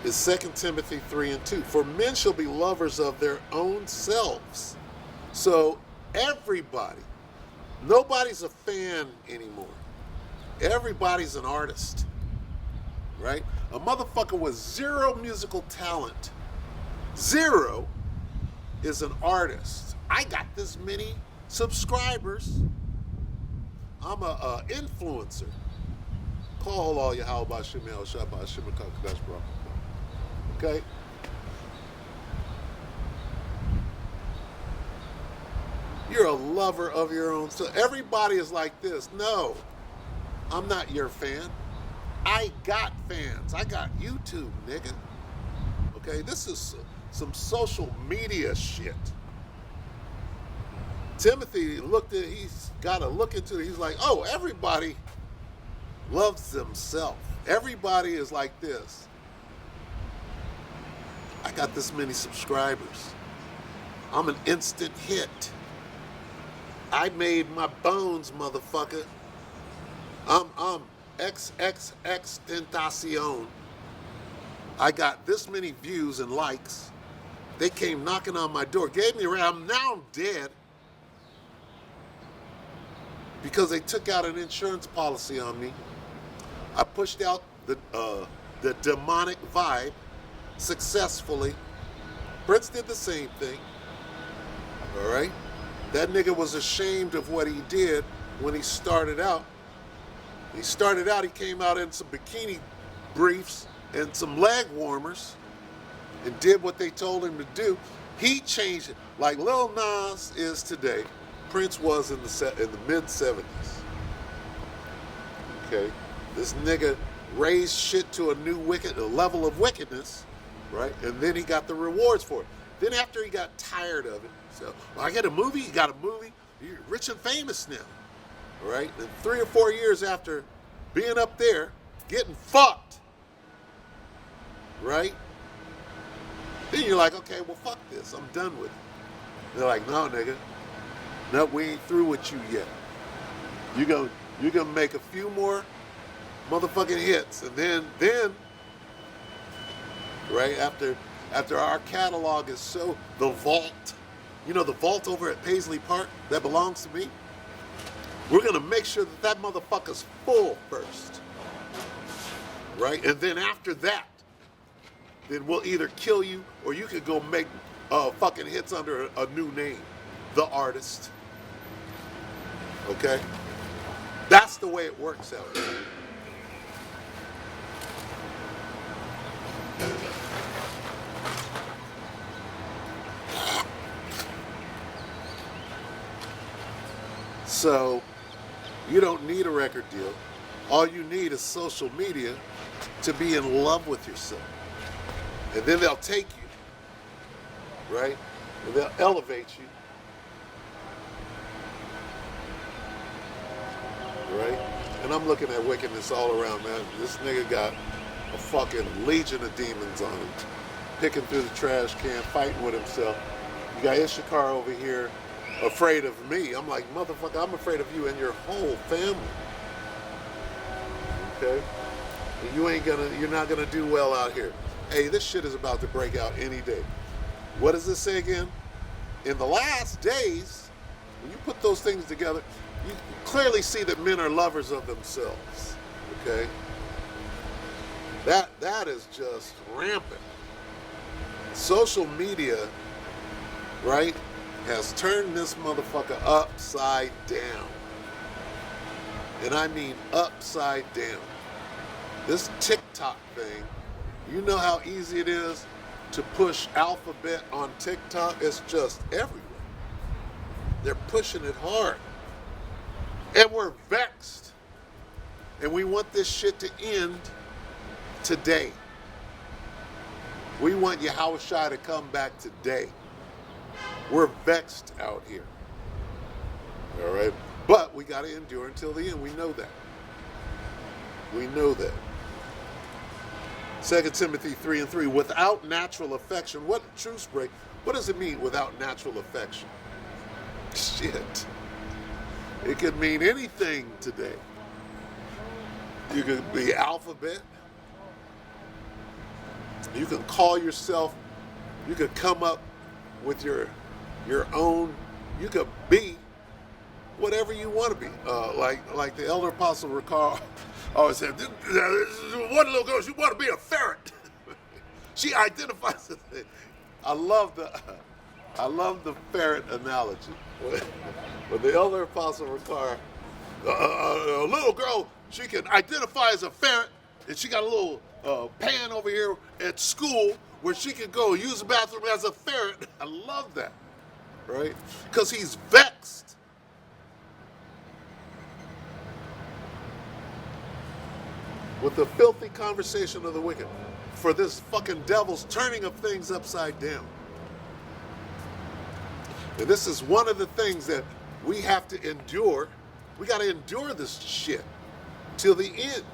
is 2 Timothy 3:2. For men shall be lovers of their own selves. So everybody, nobody's a fan anymore. Everybody's an artist, right? A motherfucker with zero musical talent, zero, is an artist. I got this many subscribers. I'm a influencer. Call all your how about Shemel Shabbat Shemel bro. Okay? You're a lover of your own self. Everybody is like this. No, I'm not your fan. I got fans. I got YouTube, nigga. Okay, this is some social media shit. Timothy he's got to look into it. He's like, oh, everybody loves themselves. Everybody is like this. I got this many subscribers. I'm an instant hit. I made my bones, motherfucker. I'm XXX Tentacion. I got this many views and likes. They came knocking on my door, gave me a ride. Now I'm dead because they took out an insurance policy on me. I pushed out the demonic vibe successfully. Prince did the same thing. All right? That nigga was ashamed of what he did when he started out. He came out in some bikini briefs and some leg warmers and did what they told him to do. He changed it. Like Lil Nas is today, Prince was in the mid-70s. Okay? This nigga raised shit to a level of wickedness, right? And then he got the rewards for it. Then after he got tired of it, so, well, I got a movie, you got a movie, you're rich and famous now, right? And 3 or 4 years after being up there, getting fucked, right? Then you're like, okay, well, fuck this, I'm done with it. They're like, no, nigga, no, we ain't through with you yet. You're gonna make a few more motherfucking hits, and then, right, after our catalog is so, the vault, you know, the vault over at Paisley Park that belongs to me, we're going to make sure that motherfucker's full first, right? And then after that, then we'll either kill you or you could go make fucking hits under a new name, The Artist, okay? That's the way it works out here. So you don't need a record deal. All you need is social media to be in love with yourself. And then they'll take you, right? And they'll elevate you, right? And I'm looking at wickedness all around, man. This nigga got a fucking legion of demons on him, picking through the trash can, fighting with himself. You got Ishakar over here, afraid of me. I'm like, motherfucker, I'm afraid of you and your whole family. Okay? And you're not gonna do well out here. Hey, this shit is about to break out any day. What does this say again? In the last days, when you put those things together, you clearly see that men are lovers of themselves. Okay? That is just rampant. Social media, right, has turned this motherfucker upside down. And I mean upside down. This TikTok thing, you know how easy it is to push alphabet on TikTok? It's just everywhere. They're pushing it hard. And we're vexed. And we want this shit to end today. We want Yahushua to come back today. We're vexed out here. All right? But we got to endure until the end. We know that. We know that. 2 Timothy 3:3, without natural affection. What truce break? What does it mean without natural affection? Shit. It could mean anything today. You could be alphabet. You can call yourself, you could come up with your own, you could be whatever you want to be. Like the elder apostle Ricard always said, one little girl, she want to be a ferret. She identifies as it. I love the ferret analogy. When the elder apostle Ricard, a little girl, she can identify as a ferret, and she got a little pan over here at school where she can go use the bathroom as a ferret. I love that, right? Because he's vexed. With the filthy conversation of the wicked, for this fucking devil's turning of things upside down. And this is one of the things that we have to endure. We got to endure this shit till the end.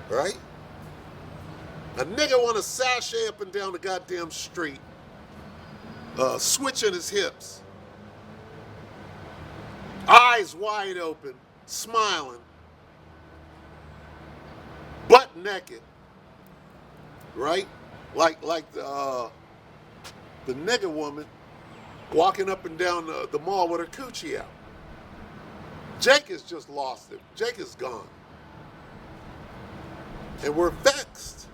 Right? A nigga want to sashay up and down the goddamn street, switching his hips, eyes wide open, smiling, butt naked, right? Like the nigga woman walking up and down the mall with her coochie out. Jake has just lost it. Jake is gone. And we're vexed.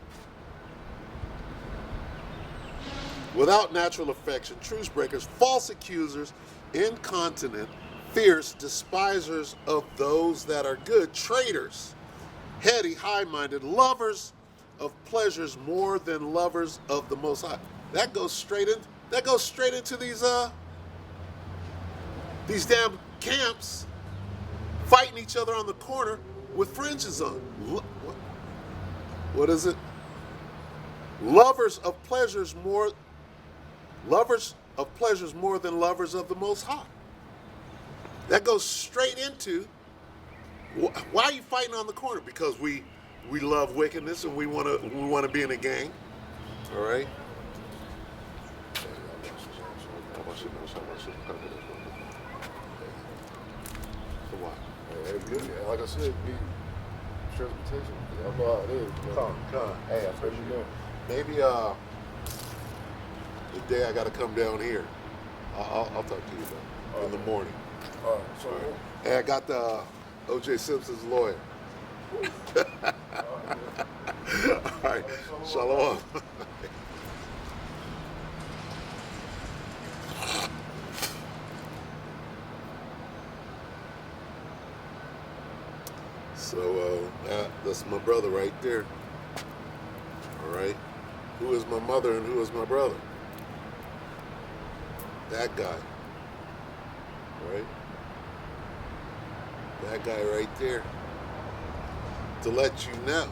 Without natural affection, truce breakers, false accusers, incontinent, fierce, despisers of those that are good, traitors, heady, high-minded, lovers of pleasures more than lovers of the Most High. That goes straight into these damn camps fighting each other on the corner with fringes on. What is it? Lovers of pleasures more than lovers of the Most High. That goes straight into, why are you fighting on the corner? Because we love wickedness and we want to be in a gang. All right. Like I said, be transportation. I know how it is. Come. Hey, I bet you know. Maybe the day I got to come down here, I'll talk to you about in the morning. All right. So, Hey, I got the O.J. Simpson's lawyer. All right. Shalom. So that's my brother right there. All right? Who is my mother and who is my brother? That guy. Right? That guy right there. To let you know.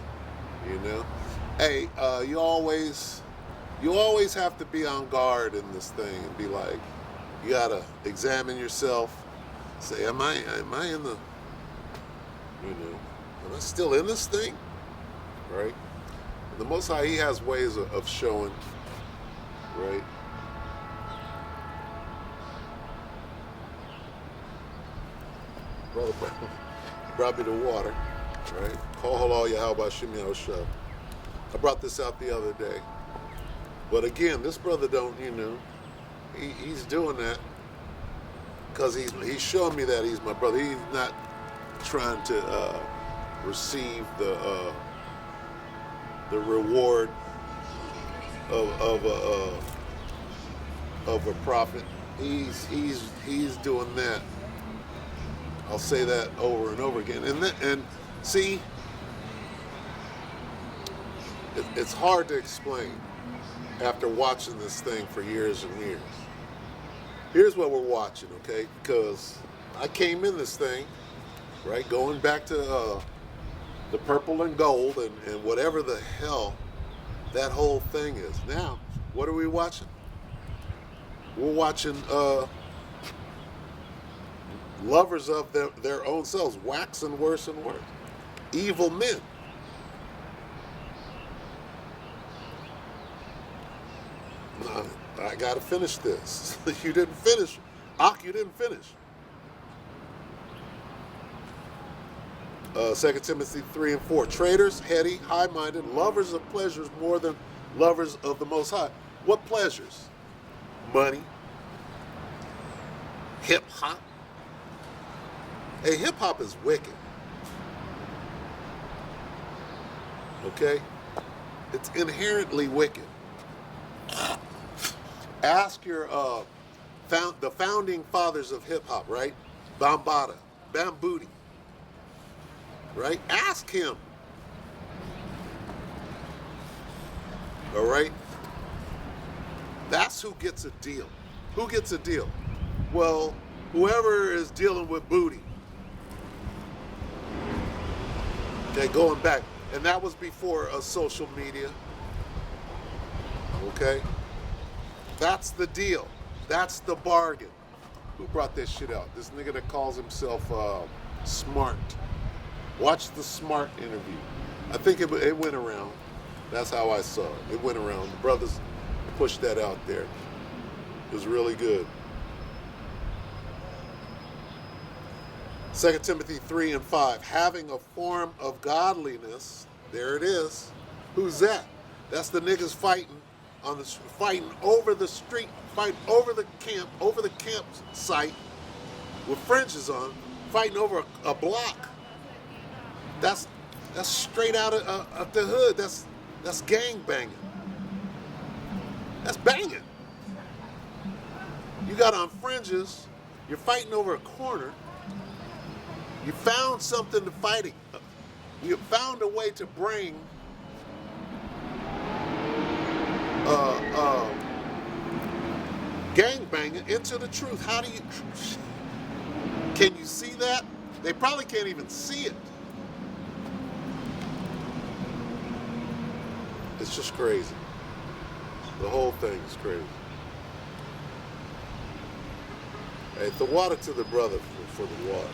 Hey, you always have to be on guard in this thing and be like, you gotta examine yourself. Say, am I in the, am I still in this thing? Right? And the Most High, He has ways of showing, right? Brother brought me the water, right? Call halal Yahweh Shemi Hoshav. I brought this out the other day. But again, this brother don't, he's doing that because he's showing me that he's my brother. He's not trying to receive the reward of a prophet. He's doing that. I'll say that over and over again. And see, it's hard to explain after watching this thing for years and years. Here's what we're watching, okay? Because I came in this thing, right, going back to the purple and gold and whatever the hell that whole thing is. Now, what are we watching? We're watching lovers of their own selves, waxing worse and worse. Evil men. I gotta finish this. You didn't finish. You didn't finish. 2 Timothy 3 and 4. Traitors, heady, high-minded, lovers of pleasures more than lovers of the Most High. What pleasures? Money. Hip-hop. Hey, hip-hop is wicked. Okay? It's inherently wicked. Ask your the founding fathers of hip-hop, right? Bambaataa, Bambooty, right? Ask him. All right? That's who gets a deal. Who gets a deal? Well, whoever is dealing with booty. Okay, going back. And that was before social media. Okay? That's the deal. That's the bargain. Who brought this shit out? This nigga that calls himself Smart. Watch the Smart interview. I think it went around. That's how I saw it. It went around. The brothers pushed that out there. It was really good. 2 Timothy 3 and 5. Having a form of godliness. There it is. Who's that? That's the niggas fighting over the street, fighting over the campsite with fringes on, fighting over a block. That's straight out of the hood. That's gang banging. That's banging. You got on fringes. You're fighting over a corner. You found something to fight. You found a way to bring gangbanging into the truth. How do you? Can you see that? They probably can't even see it. It's just crazy. The whole thing is crazy. Hey, the water to the brother for the water.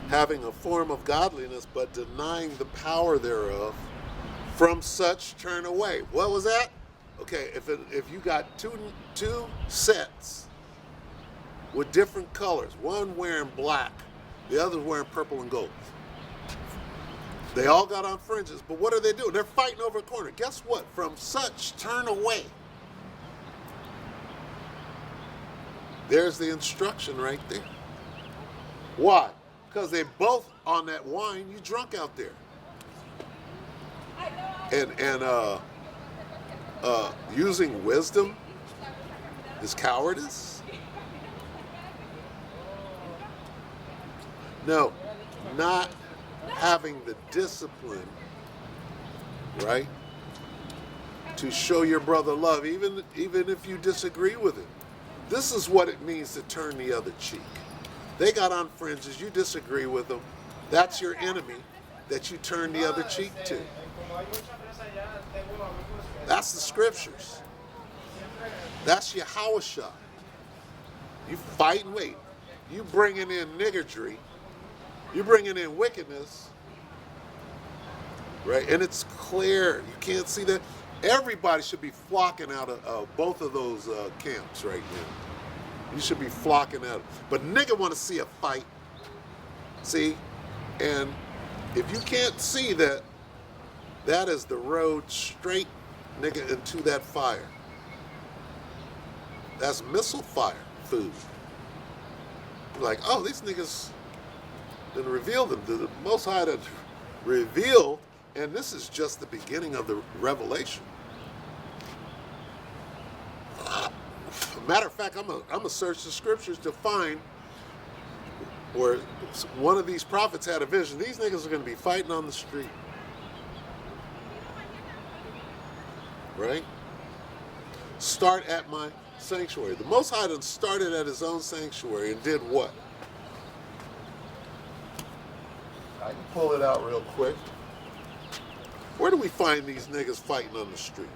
Having a form of godliness, but denying the power thereof, from such turn away. What was that? Okay, if you got two sets with different colors, one wearing black, the other wearing purple and gold. They all got on fringes, but what are they doing? They're fighting over a corner. Guess what? From such turn away. There's the instruction right there. Why? Because they both on that wine. You drunk out there. And using wisdom is cowardice? No, not having the discipline, right, to show your brother love, even if you disagree with him. This is what it means to turn the other cheek. They got on fringes, you disagree with them. That's your enemy that you turn the other cheek to. That's the scriptures. That's Yahushua. You fight and wait. You bringing in niggardry. You bringing in wickedness. Right? And it's clear. You can't see that. Everybody should be flocking out of both of those camps right now. You should be flocking out. But nigga want to see a fight. See? And if you can't see that, that is the road straight, nigga, into that fire. That's missile fire food. Like, oh, these niggas didn't reveal them. The Most High done revealed, and this is just the beginning of the revelation. Matter of fact, I'm gonna search the scriptures to find where one of these prophets had a vision. These niggas are gonna be fighting on the street. Right? Start at my sanctuary. The Most High done started at his own sanctuary and did what? I can pull it out real quick. Where do we find these niggas fighting on the street?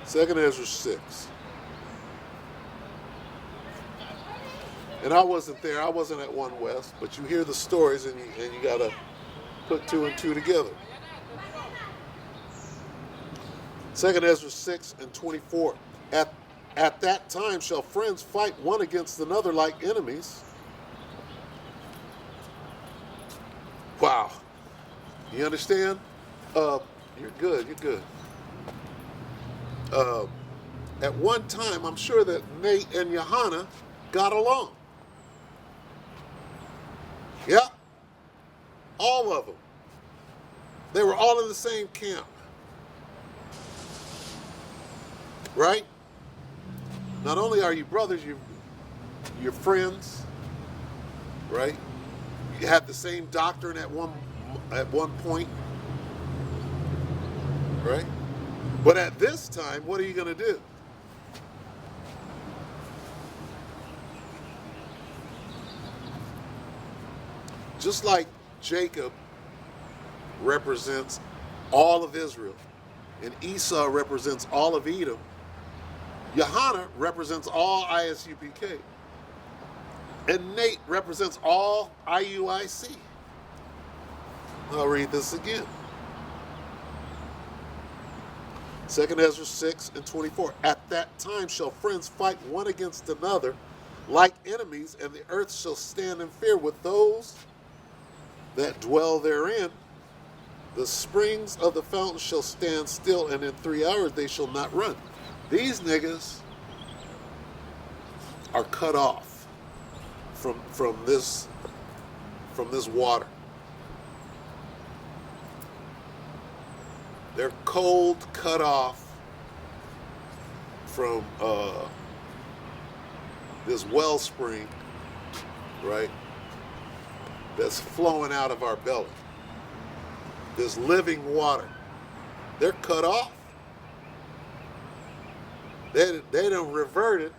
Second Ezra 6. And I wasn't there. I wasn't at One West, but you hear the stories and you gotta put two and two together. Second Ezra 6 and 24. At that time shall friends fight one against another like enemies. Wow. You understand? You're good. You're good. At one time, I'm sure that Nate and Johanna got along. Yeah. All of them. They were all in the same camp. Right? Not only are you brothers, you're friends. Right? You have the same doctrine at one point. Right? But at this time, what are you going to do? Just like Jacob represents all of Israel and Esau represents all of Edom, Johanna represents all ISUPK. And Nate represents all IUIC. I'll read this again. 2 Ezra 6 and 24. At that time shall friends fight one against another like enemies, and the earth shall stand in fear with those that dwell therein. The springs of the fountain shall stand still, and in 3 hours they shall not run. These niggas are cut off from this water. They're cold, cut off from this wellspring, right, that's flowing out of our belly. This living water. They're cut off. They done reverted,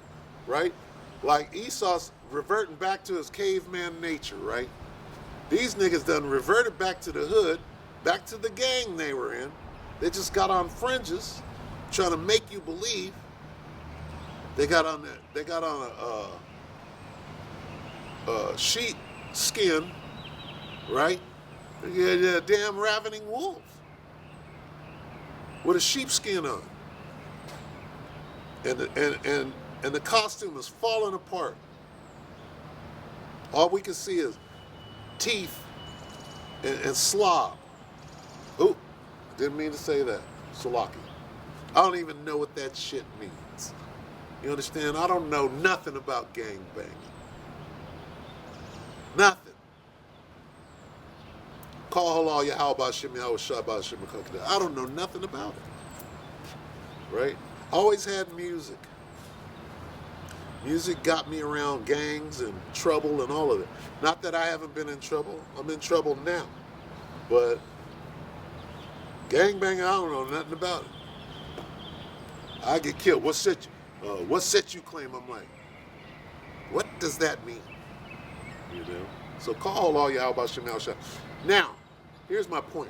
right? Like Esau's reverting back to his caveman nature, right? These niggas done reverted back to the hood, back to the gang they were in. They just got on fringes, trying to make you believe. They got on a sheep skin, right? Yeah, damn ravening wolf with a sheepskin on, and the costume is falling apart. All we can see is teeth and slob. Ooh, didn't mean to say that, Salaki. I don't even know what that shit means. You understand? I don't know nothing about gangbanging. Nothing. Call halal Yahweh Shem Yahweh Shabbat Shem Kakada. I don't know nothing about it. Right? Always had music. Music got me around gangs and trouble and all of it. Not that I haven't been in trouble. I'm in trouble now. But gangbanging, I don't know nothing about it. I get killed. What set you claim? I'm like, what does that mean? You know? So call all y'all about Shemal Shah. Now, here's my point,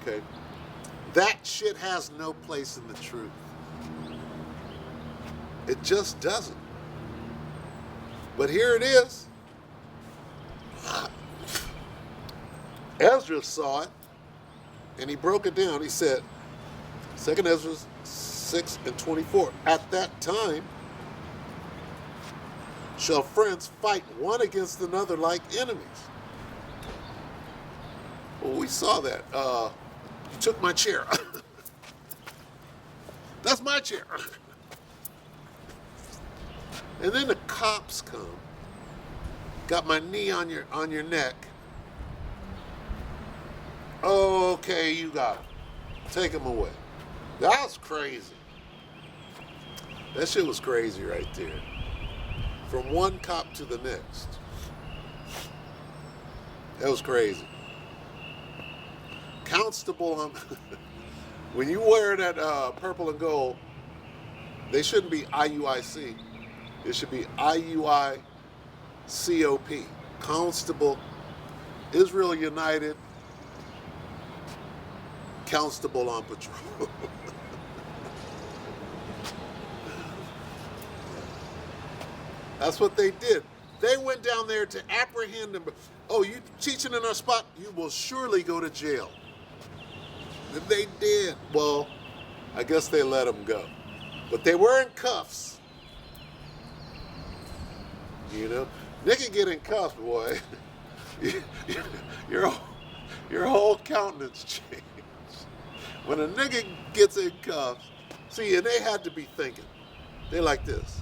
okay? That shit has no place in the truth. It just doesn't. But here it is. Ezra saw it, and he broke it down. He said, 2nd Ezra 6:24. At that time, shall friends fight one against another like enemies. Well, we saw that. You took my chair. That's my chair. And then the cops come. Got my knee on your neck. Okay, you got him. Take him away. That was crazy. That shit was crazy right there. From one cop to the next. That was crazy. Constable, when you wear that purple and gold, they shouldn't be IUIC. It should be IUICOP. Constable, Israel United, Constable on patrol. That's what they did. They went down there to apprehend him. Oh, you teaching in our spot? You will surely go to jail. And they did. Well, I guess they let him go. But they were in cuffs. You know? Nigga get in cuffs, boy. Your whole countenance changed. When a nigga gets in cuffs, see, and they had to be thinking. They're like this.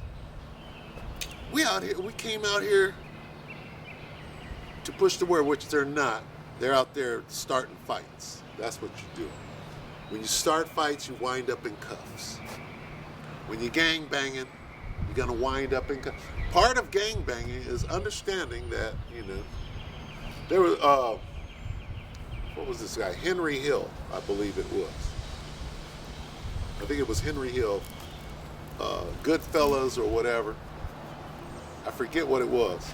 We came out here to push the word, which they're not. They're out there starting fights. That's what you do. When you start fights, you wind up in cuffs. When you're gang banging, you're gonna wind up in cuffs. Part of gang banging is understanding that, you know, there was, what was this guy? Henry Hill, I believe it was. I think it was Henry Hill, Goodfellas or whatever. I forget what it was.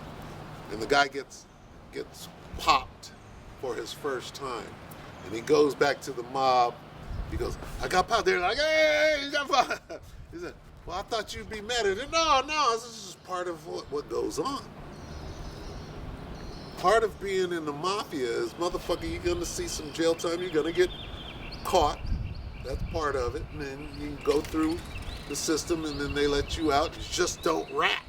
And the guy gets popped for his first time. And he goes back to the mob. He goes, I got popped. They're like, hey, you got popped. He said, well, I thought you'd be mad at it. No, this is part of what goes on. Part of being in the mafia is, motherfucker, you're going to see some jail time. You're going to get caught. That's part of it. And then you go through the system and then they let you out. You just don't rat.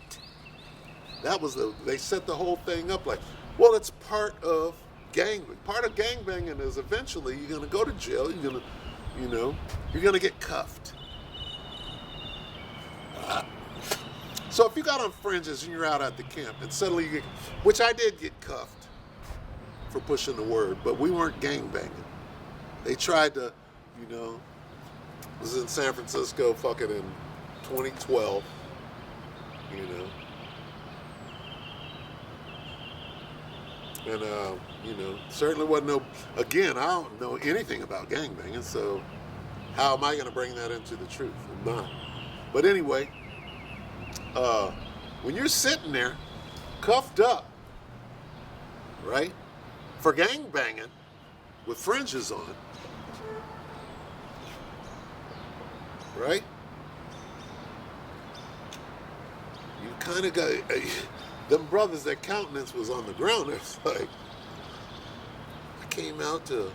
They set the whole thing up like, well, it's part of gangbang. Part of gangbanging is eventually you're gonna go to jail. You're gonna get cuffed. So if you got on fringes and you're out at the camp and suddenly you get, which I did get cuffed for pushing the word, but we weren't gangbanging. They tried to, was in San Francisco fucking in 2012, And, certainly wasn't again, I don't know anything about gangbanging, so how am I going to bring that into the truth? I'm not. But anyway, when you're sitting there, cuffed up, right, for gangbanging with fringes on, right, you kind of got... them brothers, their countenance was on the ground. It's like, I came out to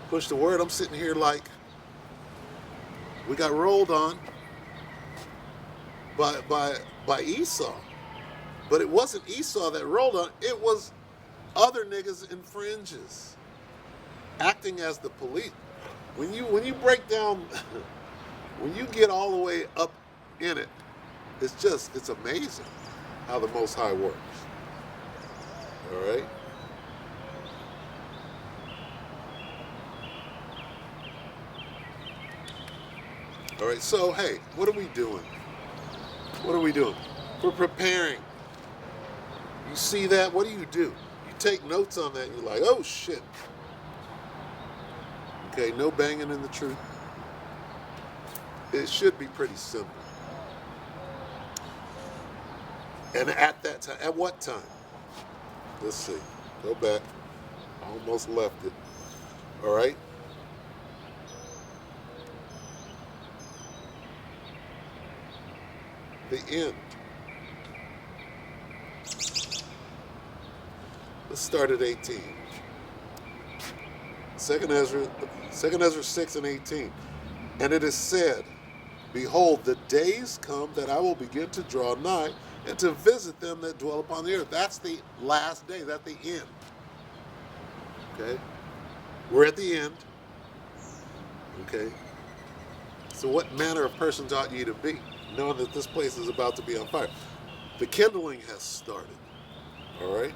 push the word. I'm sitting here like, we got rolled on by Esau. But it wasn't Esau that rolled on. It was other niggas in fringes acting as the police. When you break down, when you get all the way up in it, it's amazing how the Most High works. All right? All right, so hey, what are we doing? What are we doing? We're preparing. You see that? What do? You take notes on that and you're like, oh shit. Okay, no banging in the truth. It should be pretty simple. And at that time, at what time? Let's see. Go back. Almost left it. All right. The end. Let's start at 18. Second Ezra 6 and 18. And it is said, behold, the days come that I will begin to draw nigh and to visit them that dwell upon the earth. That's the last day. That's the end. Okay? We're at the end. Okay? So what manner of persons ought ye to be, knowing that this place is about to be on fire? The kindling has started. All right?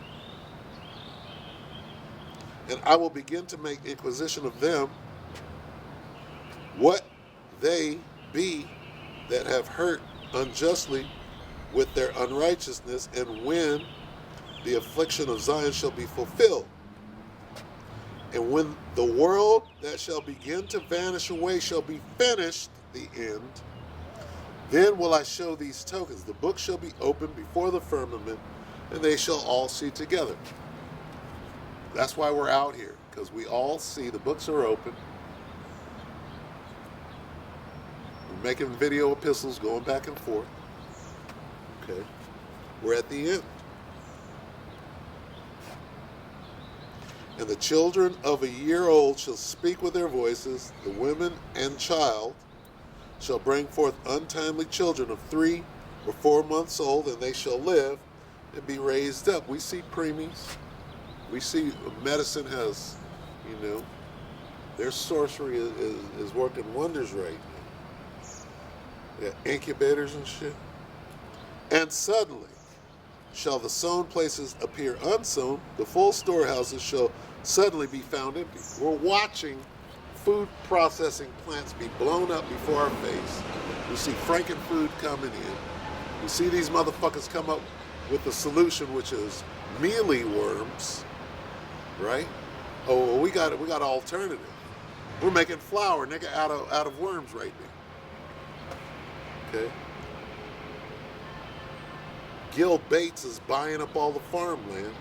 And I will begin to make inquisition of them what they be that have hurt unjustly with their unrighteousness, and when the affliction of Zion shall be fulfilled. And when the world that shall begin to vanish away shall be finished, the end, then will I show these tokens. The book shall be opened before the firmament, and they shall all see together. That's why we're out here, because we all see the books are open. We're making video epistles going back and forth. Okay. We're at the end. And the children of a year old shall speak with their voices, the women and child shall bring forth untimely children of 3 or 4 months old, and they shall live and be raised up. We see preemies. We see medicine has, their sorcery is working wonders right now. They got incubators and shit. And suddenly shall the sown places appear unsown, the full storehouses shall suddenly be found empty. We're watching food processing plants be blown up before our face. We see Frankenfood coming in. We see these motherfuckers come up with a solution, which is mealy worms, right? Oh, well, we got an alternative. We're making flour, nigga, out of worms right now. Okay. Gil Bates is buying up all the farmland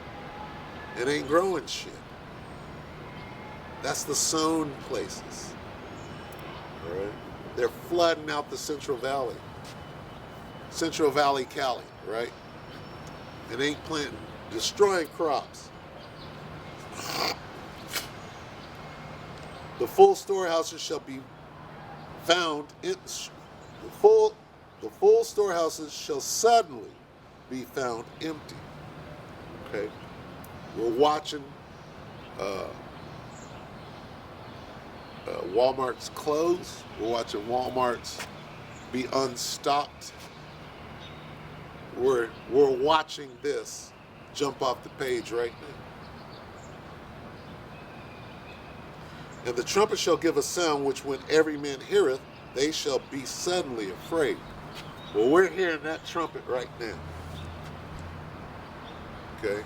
and ain't growing shit. That's the sown places. All right? They're flooding out the Central Valley. Central Valley, Cali, right? And ain't planting, destroying crops. The full storehouses shall be found in the full storehouses shall suddenly be found empty. Okay, we're watching Walmart's close. We're watching Walmart's be unstocked. We're watching this jump off the page right now. And the trumpet shall give a sound, which when every man heareth, they shall be suddenly afraid. Well, we're hearing that trumpet right now. Okay?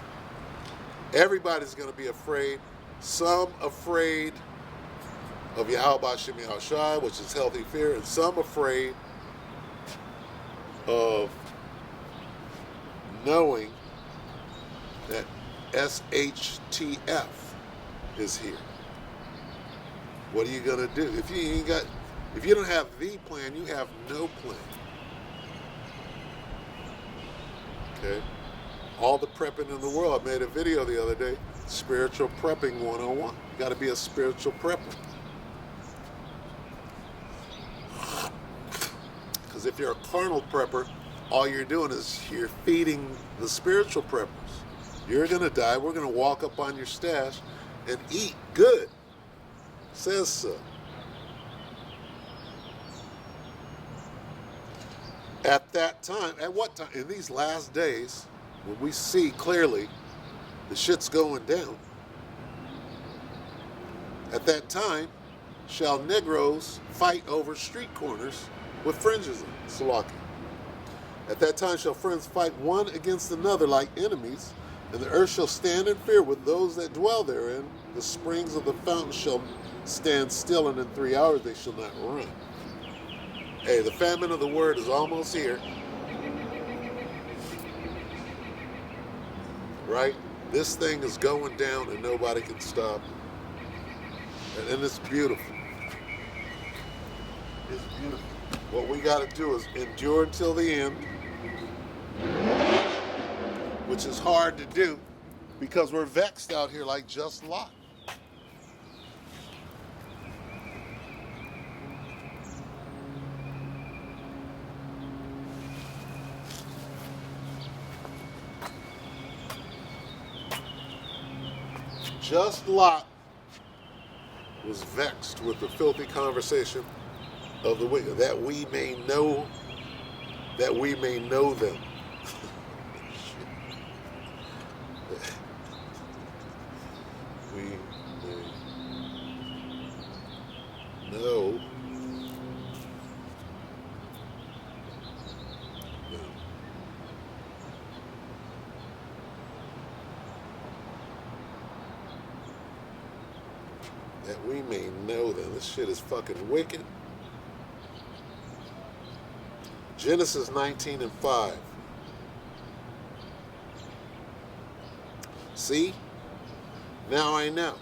Everybody's going to be afraid. Some afraid of Yahweh Shem Yahushai, which is healthy fear, and some afraid of knowing that SHTF is here. What are you going to do? If you don't have the plan, you have no plan. Okay? All the prepping in the world. I made a video the other day, Spiritual Prepping 101. You got to be a spiritual prepper. Because if you're a carnal prepper, all you're doing is you're feeding the spiritual preppers. You're going to die. We're going to walk up on your stash and eat good. Says so. At that time, at what time? In these last days, when we see clearly the shit's going down, at that time, shall Negroes fight over street corners with fringes in Salaki. At that time shall friends fight one against another like enemies, and the earth shall stand in fear with those that dwell therein. The springs of the fountain shall stand still, and in 3 hours they shall not run. Hey, the famine of the word is almost here. Right? This thing is going down and nobody can stop it. And it's beautiful. It's beautiful. What we got to do is endure until the end, which is hard to do because we're vexed out here like just Lot. Just Lot was vexed with the filthy conversation of the wicked, that we may know them. We may know them. That we may know them. This shit is fucking wicked. Genesis 19:5. See? Now I know.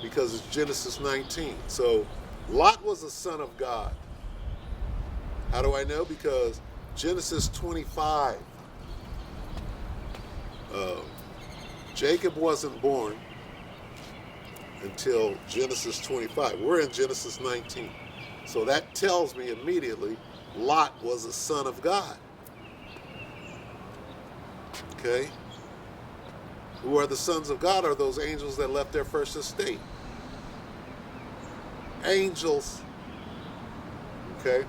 Because it's Genesis 19. So Lot was a son of God. How do I know? Because Genesis 25. Jacob wasn't born until Genesis 25. We're in Genesis 19. So that tells me immediately Lot was a son of God. Okay? Who are the sons of God? Are those angels that left their first estate. Angels. Okay?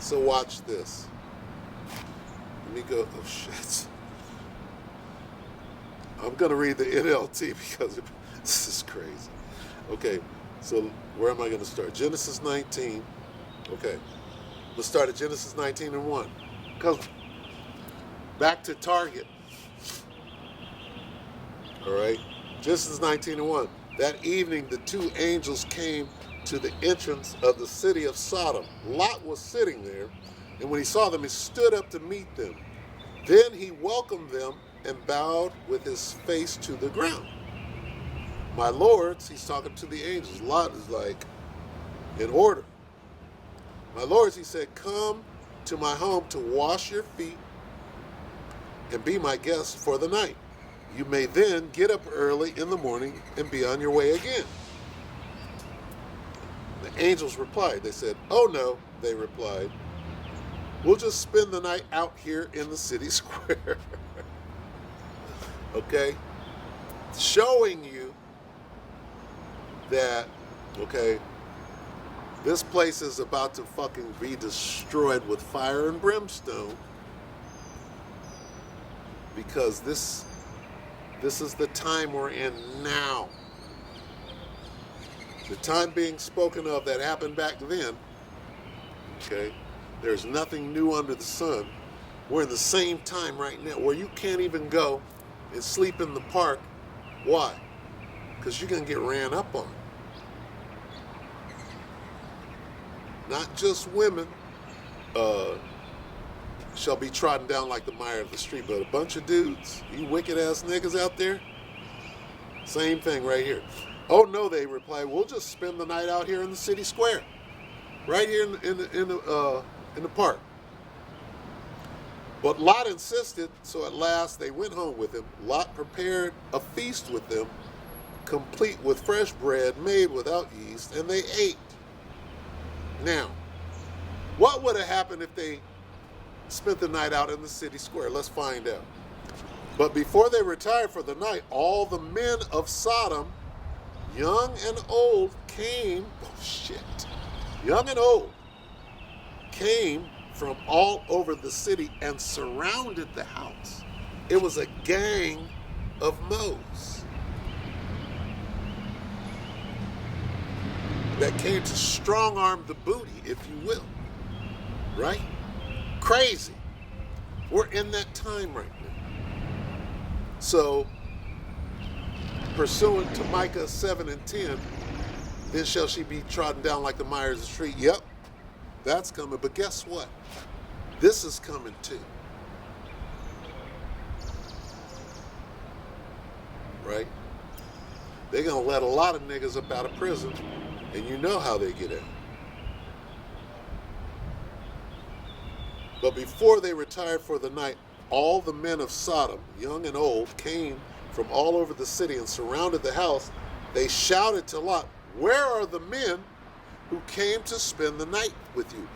So watch this. Let me go. Oh, shit. I'm going to read the NLT because this is crazy. Okay, so where am I going to start? Genesis 19. Okay, let's start at Genesis 19:1. Because back to Target. All right, Genesis 19:1. That evening, the two angels came to the entrance of the city of Sodom. Lot was sitting there, and when he saw them, he stood up to meet them. Then he welcomed them and bowed with his face to the ground. My lords, he's talking to the angels. Lot is like, in order. My lords, he said, come to my home to wash your feet and be my guests for the night. You may then get up early in the morning and be on your way again. The angels replied. They said, oh no, they replied. We'll just spend the night out here in the city square. Okay? Showing you that, okay, this place is about to fucking be destroyed with fire and brimstone because this is the time we're in now. The time being spoken of that happened back then, okay? There's nothing new under the sun. We're in the same time right now where you can't even go and sleep in the park. Why? Because you're going to get ran up on. Not just women shall be trodden down like the mire of the street, but a bunch of dudes, you wicked ass niggas out there, same thing right here. Oh no, they reply, we'll just spend the night out here in the city square, right here in the park. But Lot insisted, so at last they went home with him. Lot prepared a feast with them, complete with fresh bread made without yeast, and they ate. Now, what would have happened if they spent the night out in the city square? Let's find out. But before they retired for the night, all the men of Sodom, young and old, came, young and old, came from all over the city and surrounded the house. It was a gang of moles. that came to strong arm the booty, if you will. Right? Crazy. We're in that time right now. So, pursuant to Micah 7 and 10, then shall she be trodden down like the mires of the street. Yep, that's coming. But guess what? This is coming too. Right? They're going to let a lot of niggas up out of prison, and you know how they get out. But before they retired for the night, all the men of Sodom, young and old, came from all over the city and surrounded the house. They shouted to Lot, "Where are the men who came to spend the night with you?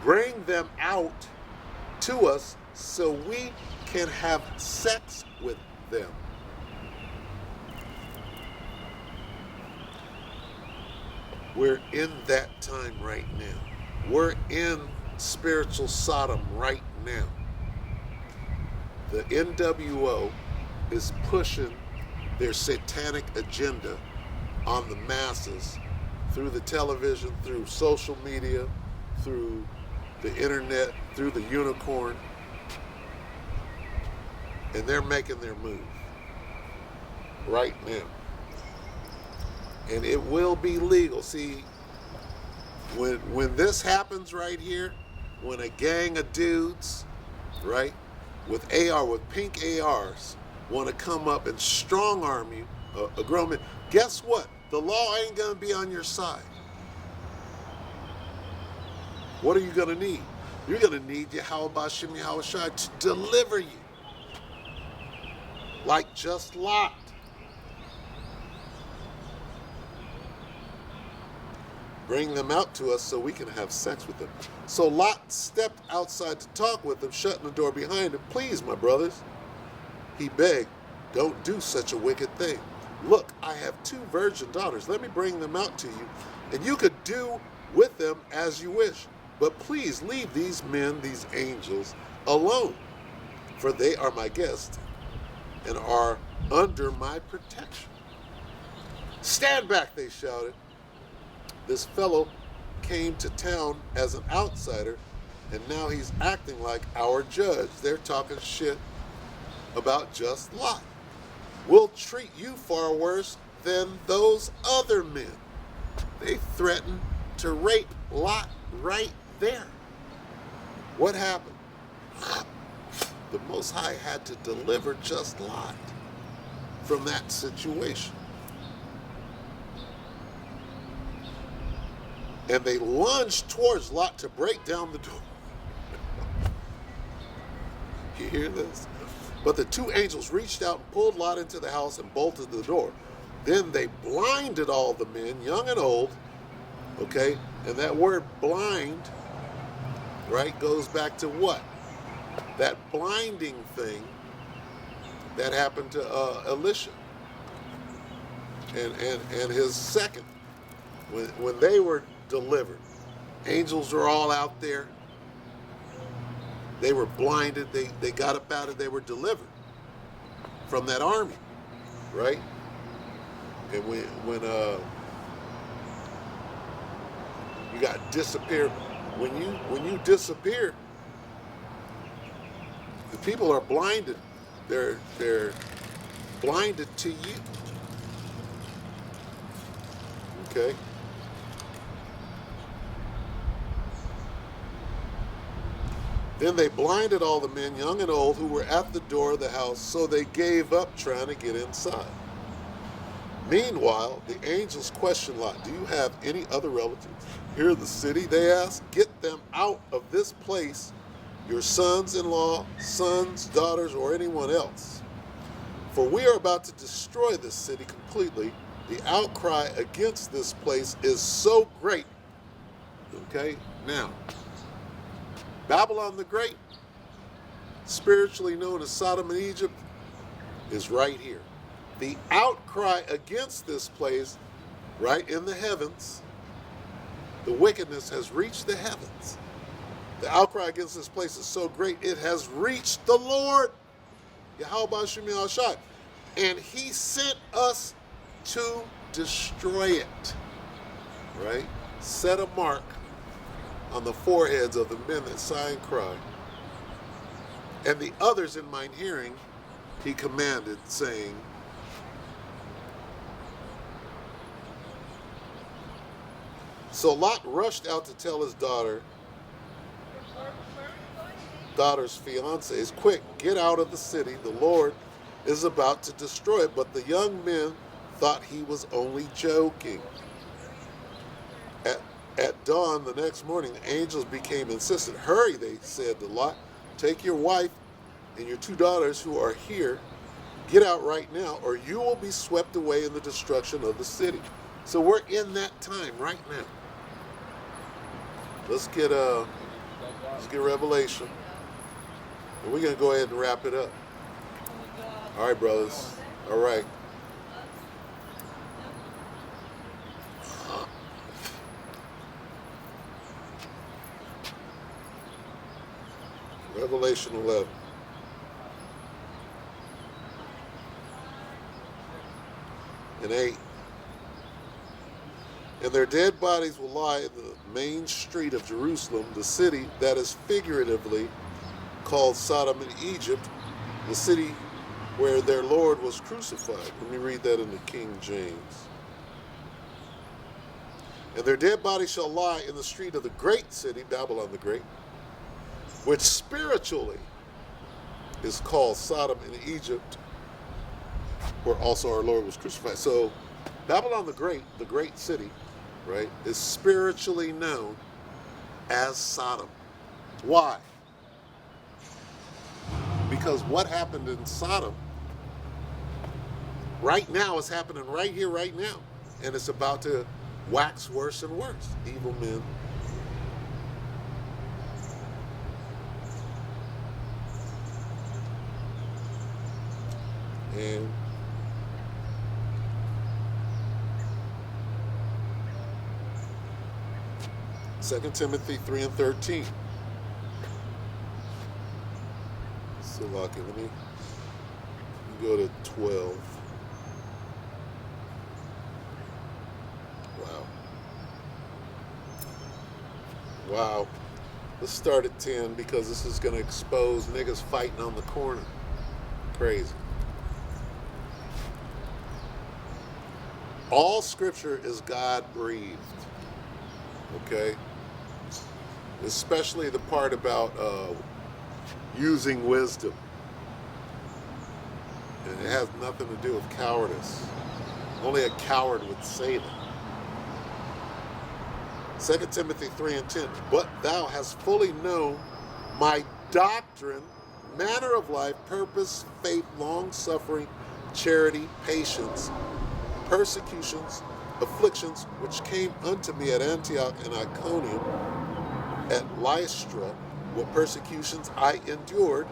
Bring them out to us so we can have sex with them." We're in that time right now. We're in spiritual Sodom right now. The NWO is pushing their satanic agenda on the masses through the television, through social media, through the internet, through the unicorn. And they're making their move right now. And it will be legal. See, when this happens right here, when a gang of dudes, right, with pink ARs, want to come up and strong arm you, a grown man, guess what? The law ain't going to be on your side. What are you going to need? You're going to need Yahweh Shem Yahweh Shai to deliver you. Like just Lot. Bring them out to us so we can have sex with them. So Lot stepped outside to talk with them, shutting the door behind him. "Please, my brothers," he begged, "don't do such a wicked thing. Look, I have 2 virgin daughters. Let me bring them out to you, and you could do with them as you wish. But please leave these men, these angels, alone, for they are my guests and are under my protection." "Stand back," they shouted. "This fellow came to town as an outsider, and now he's acting like our judge." They're talking shit about just Lot. "We'll treat you far worse than those other men." They threatened to rape Lot right there. What happened? The Most High had to deliver just Lot from that situation. And they lunged towards Lot to break down the door. You hear this? But the 2 angels reached out and pulled Lot into the house and bolted the door. Then they blinded all the men, young and old. Okay? And that word blind, right, goes back to what? That blinding thing that happened to Elisha and his second. When they were delivered, angels were all out there. They were blinded. They got up out of. They were delivered from that army, right? And when you got disappeared, when you disappear, the people are blinded. They're blinded to you. Okay. Then they blinded all the men, young and old, who were at the door of the house, so they gave up trying to get inside. Meanwhile, the angels questioned Lot, "Do you have any other relatives here in the city?" They asked. "Get them out of this place, your sons-in-law, sons, daughters, or anyone else. For we are about to destroy this city completely. The outcry against this place is so great." Okay, now, Babylon the Great, spiritually known as Sodom and Egypt, is right here. The outcry against this place, right in the heavens, the wickedness has reached the heavens. The outcry against this place is so great, it has reached the Lord, Yahweh Shem Yahweh Shai, and he sent us to destroy it. right? Set a mark on the foreheads of the men that sigh and cry. And the others in mine hearing, he commanded, saying, so Lot rushed out to tell his daughter's fiancés, quick, get out of the city. The Lord is about to destroy it. But the young men thought he was only joking. At dawn the next morning, the angels became insistent. Hurry, they said to Lot. Take your wife and your 2 daughters who are here. Get out right now, or you will be swept away in the destruction of the city. So we're in that time right now. Let's get Revelation. And we're going to go ahead and wrap it up. All right, brothers. All right. Revelation 11. And 8. And their dead bodies will lie in the main street of Jerusalem, the city that is figuratively called Sodom and Egypt, the city where their Lord was crucified. Let me read that in the King James. And their dead bodies shall lie in the street of the great city, Babylon the Great, which spiritually is called Sodom and Egypt, where also our Lord was crucified. So Babylon the great city, right, is spiritually known as Sodom. Why? Because what happened in Sodom right now is happening right here, right now. And it's about to wax worse and worse. Evil men. And 2 Timothy 3 and 13. So, Lucky, let me go to 12. Wow. Let's start at 10 because this is going to expose niggas fighting on the corner. Crazy. All scripture is God-breathed. Okay? Especially the part about using wisdom. And it has nothing to do with cowardice. Only a coward would say that. 2 Timothy 3 and 10. But thou hast fully known my doctrine, manner of life, purpose, faith, long-suffering, charity, patience, persecutions, afflictions, which came unto me at Antioch and Iconium, at Lystra, what persecutions I endured,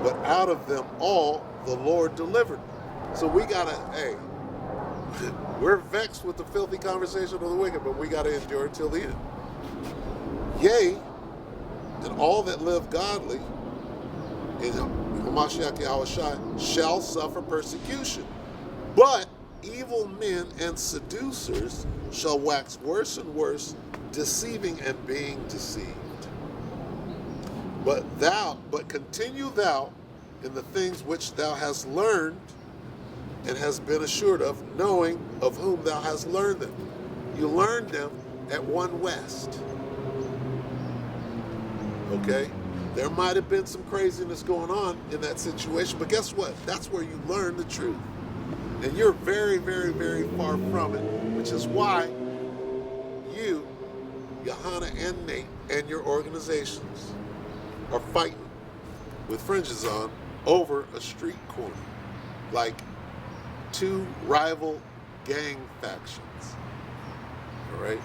but out of them all the Lord delivered me. So we gotta, hey, we're vexed with the filthy conversation of the wicked, but we gotta endure until the end. Yea, and all that live godly in Hamashiach Yahushua shall suffer persecution. But evil men and seducers shall wax worse and worse, deceiving and being deceived. But continue thou in the things which thou hast learned and hast been assured of, knowing of whom thou hast learned them. You learned them at One West. Okay? There might have been some craziness going on in that situation, but guess what? That's where you learn the truth. And you're very, very, very far from it, which is why you, Johanna and Nate, and your organizations are fighting with fringes on over a street corner, like two rival gang factions. All right?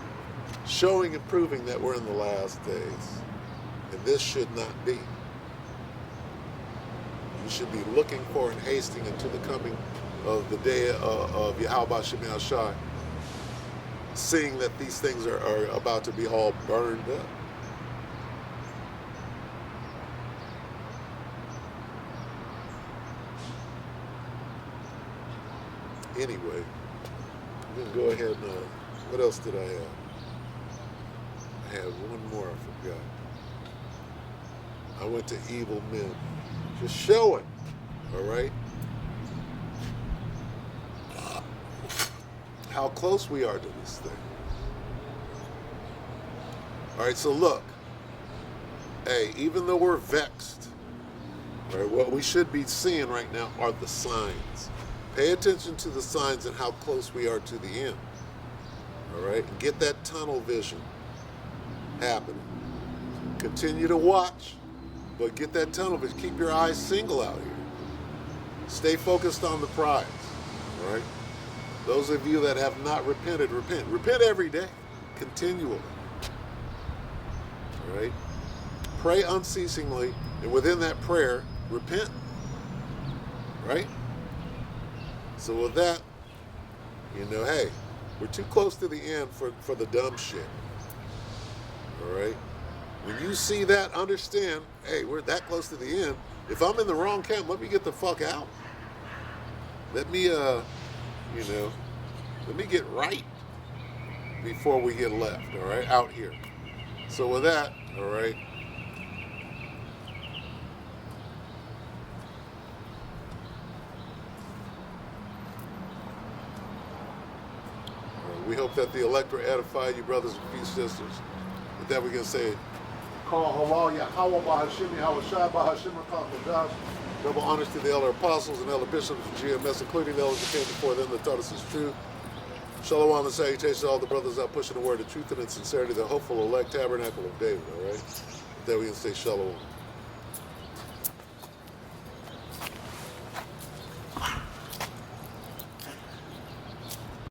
Showing and proving that we're in the last days. And this should not be. You should be looking for and hasting into the coming of the day of Yahweh Shemel Shai, seeing that these things are about to be all burned up. Anyway, I'm going to go ahead and What else did I have? I had one more, I forgot. I went to Evil Men. Just showing, all right, how close we are to this thing. All right, so look, hey, even though we're vexed, right, what we should be seeing right now are the signs. Pay attention to the signs and how close we are to the end. All right, and get that tunnel vision happening. Continue to watch, but get that tunnel vision. Keep your eyes single out here. Stay focused on the prize. All right. Those of you that have not repented, repent. Repent every day, continually. All right. Pray unceasingly, and within that prayer, repent. Right? So with that, you know, hey, we're too close to the end for the dumb shit. All right? When you see that, understand, hey, we're that close to the end. If I'm in the wrong camp, let me get the fuck out. Let me, let me get right before we get left, all right, out here. So with that, all right, we hope that the Electra edified you, brothers and few sisters. With that, we're going to say, Call Halal Yahweh Bahashim Yahushai Bahashim Josh. Double honors to the elder apostles and elder bishops of GMS, including the elders that came before them that taught us his truth. Shalom and salutations to all the brothers out pushing the word of truth and in sincerity, the hopeful elect tabernacle of David, all right? With that, we can say shalom.